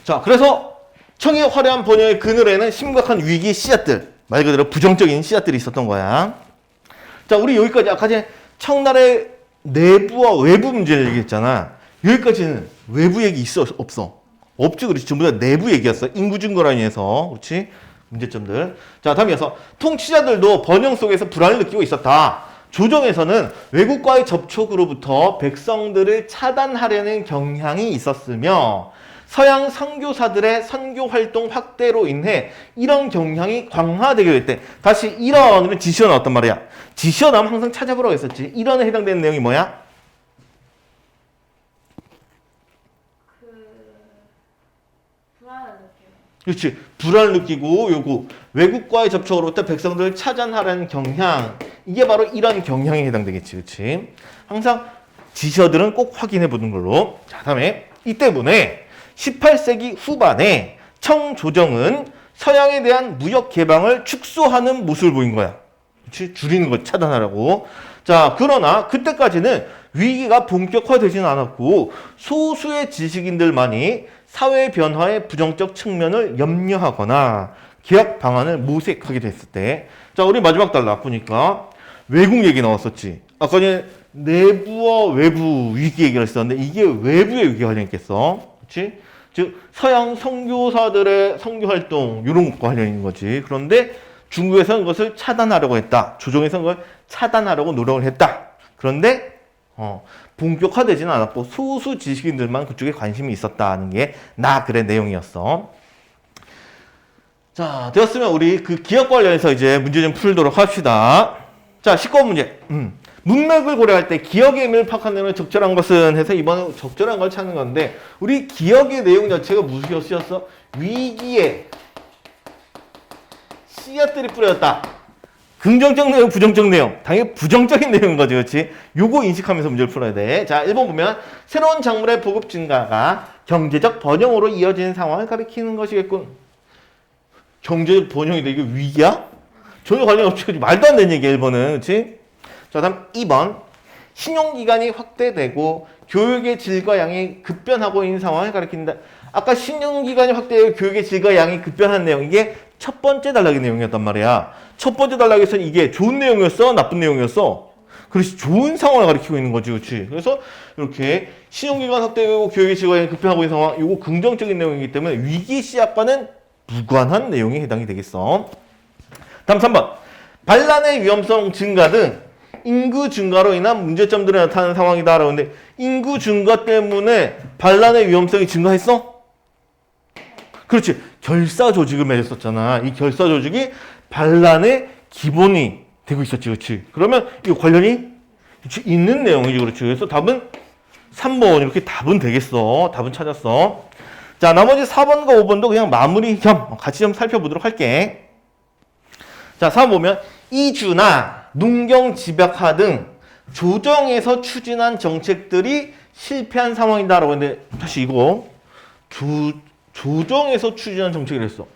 자, 그래서 청의 화려한 번영의 그늘에는 심각한 위기의 씨앗들, 말 그대로 부정적인 씨앗들이 있었던 거야. 자, 우리 여기까지 아까 전에 청나라의 내부와 외부 문제를 얘기했잖아. 여기까지는 외부 얘기 있어? 없어? 없지. 그렇지. 전부 다 내부 얘기였어. 인구 증가로 인해서. 그렇지. 문제점들. 자, 다음 이어서 통치자들도 번영 속에서 불안을 느끼고 있었다. 조정에서는 외국과의 접촉으로부터 백성들을 차단하려는 경향이 있었으며 서양 선교사들의 선교 활동 확대로 인해 이런 경향이 강화되게 됐대. 다시 이런은 지시어 나왔단 말이야. 지시어 나오면 항상 찾아보라고 했었지. 이런에 해당되는 내용이 뭐야? 그렇지. 불안을 느끼고 요거 외국과의 접촉으로부터 백성들을 차단하라는 경향. 이게 바로 이런 경향에 해당되겠지. 그렇지? 항상 지시어들은 꼭 확인해 보는 걸로. 자, 다음에 이 때문에 18세기 후반에 청조정은 서양에 대한 무역 개방을 축소하는 모습을 보인 거야. 그렇지? 줄이는 거 차단하라고. 자, 그러나 그때까지는 위기가 본격화되지는 않았고 소수의 지식인들만이 사회 변화의 부정적 측면을 염려하거나 개혁 방안을 모색하게 됐을 때, 자, 우리 마지막 달라 보니까 외국 얘기 나왔었지. 아까 전에 내부와 외부 위기 얘기를 했었는데 이게 외부의 위기가 관련있겠어. 그렇지? 즉 서양 선교사들의 선교 활동 이런 것과 관련 있는 거지. 그런데 중국에서는 그것을 차단하려고 했다. 조정에서는 그걸 차단하려고 노력을 했다. 그런데 본격화되지는 않았고 소수 지식인들만 그쪽에 관심이 있었다는 게 그래 내용이었어. 자, 되었으면 우리 그 기억 관련해서 이제 문제 좀 풀도록 합시다. 자, 19문제. 문맥을 고려할 때 기억의 의미를 파악하는 내용은 적절한 것은 해서 이번에 적절한 걸 찾는 건데 우리 기억의 내용 자체가 무슨 것이었어? 위기에 씨앗들이 뿌려졌다. 긍정적 내용, 부정적 내용. 당연히 부정적인 내용인 거지, 그렇지? 요거 인식하면서 문제를 풀어야 돼. 자, 1번 보면 새로운 작물의 보급 증가가 경제적 번영으로 이어지는 상황을 가리키는 것이겠군. 경제적 번영이 이게 위기야? 전혀 관련 없지. 말도 안 되는 얘기야, 1번은. 그렇지? 자, 다음 2번. 신용기관이 확대되고 교육의 질과 양이 급변하고 있는 상황을 가리킨다. 아까 신용기관이 확대되고 교육의 질과 양이 급변한 내용. 이게 첫 번째 단락의 내용이었단 말이야. 첫 번째 단락에서는 이게 좋은 내용이었어? 나쁜 내용이었어? 그래서 좋은 상황을 가리키고 있는 거지. 그렇지? 그래서 이렇게 신용기관 확대되고 교육의 질과 양이 급변하고 있는 상황. 이거 긍정적인 내용이기 때문에 위기 시작과는 무관한 내용에 해당이 되겠어. 다음 3번. 반란의 위험성 증가 등 인구 증가로 인한 문제점들이 나타나는 상황이다. 라고 하는데 인구 증가 때문에 반란의 위험성이 증가했어? 그렇지. 결사 조직을 맺었었잖아. 이 결사 조직이 반란의 기본이 되고 있었지. 그렇지. 그러면 이거 관련이 있는 내용이지. 그렇지. 그래서 답은 3번 이렇게 답은 되겠어. 답은 찾았어. 자, 나머지 4번과 5번도 그냥 마무리 겸 같이 좀 살펴보도록 할게. 자, 4번 보면 이주나 농경집약화 등 조정에서 추진한 정책들이 실패한 상황이다라고 했는데 사실 이거 조정에서 추진한 정책을 했어.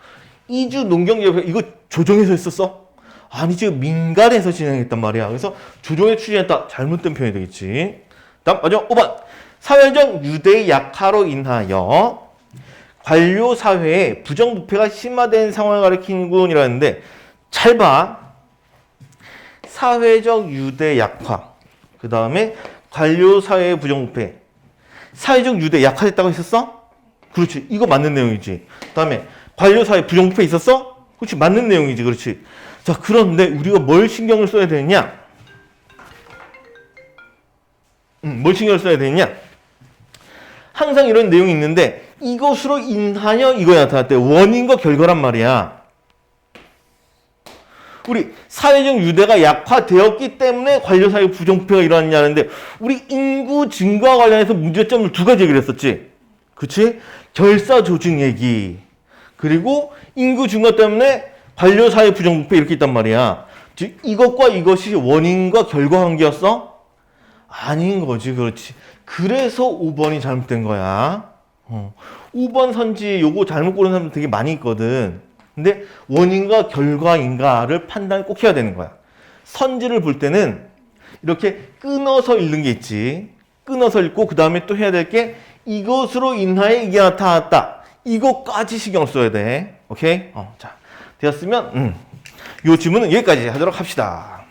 이주 농경집약화 이거 조정에서 했었어? 아니 지금 민간에서 진행했단 말이야. 그래서 조정에 추진했다. 잘못된 표현이 되겠지. 다음 마지막 5번. 사회적 유대의 약화로 인하여 관료 사회에 부정부패가 심화된 상황을 가리키는군이라는데 잘 봐. 사회적 유대 약화. 그 다음에 관료 사회의 부정부패. 사회적 유대 약화됐다고 했었어? 그렇지. 이거 맞는 내용이지. 그 다음에 관료 사회 부정부패 있었어? 그렇지. 맞는 내용이지. 그렇지. 자, 그런데 우리가 뭘 신경을 써야 되느냐? 뭘 신경을 써야 되느냐? 항상 이런 내용이 있는데 이것으로 인하여 이거에 나타났대. 원인과 결과란 말이야. 우리 사회적 유대가 약화되었기 때문에 관료사회 부정부패가 일어났냐는데 우리 인구 증가와 관련해서 문제점을 두 가지 얘기를 했었지. 그치? 결사 조직 얘기. 그리고 인구 증가 때문에 관료사회 부정부패 이렇게 있단 말이야. 즉 이것과 이것이 원인과 결과 관계였어? 아닌 거지. 그렇지. 그래서 5번이 잘못된 거야. 5번 선지 요거 잘못 고른 사람들 되게 많이 있거든. 근데 원인과 결과인가를 판단을 꼭 해야 되는 거야. 선지를 볼 때는 이렇게 끊어서 읽는 게 있지. 끊어서 읽고 그 다음에 또 해야 될 게 이것으로 인하여 이게 나타났다. 이것까지 신경 써야 돼. 오케이? 자, 되었으면 이 질문은 여기까지 하도록 합시다.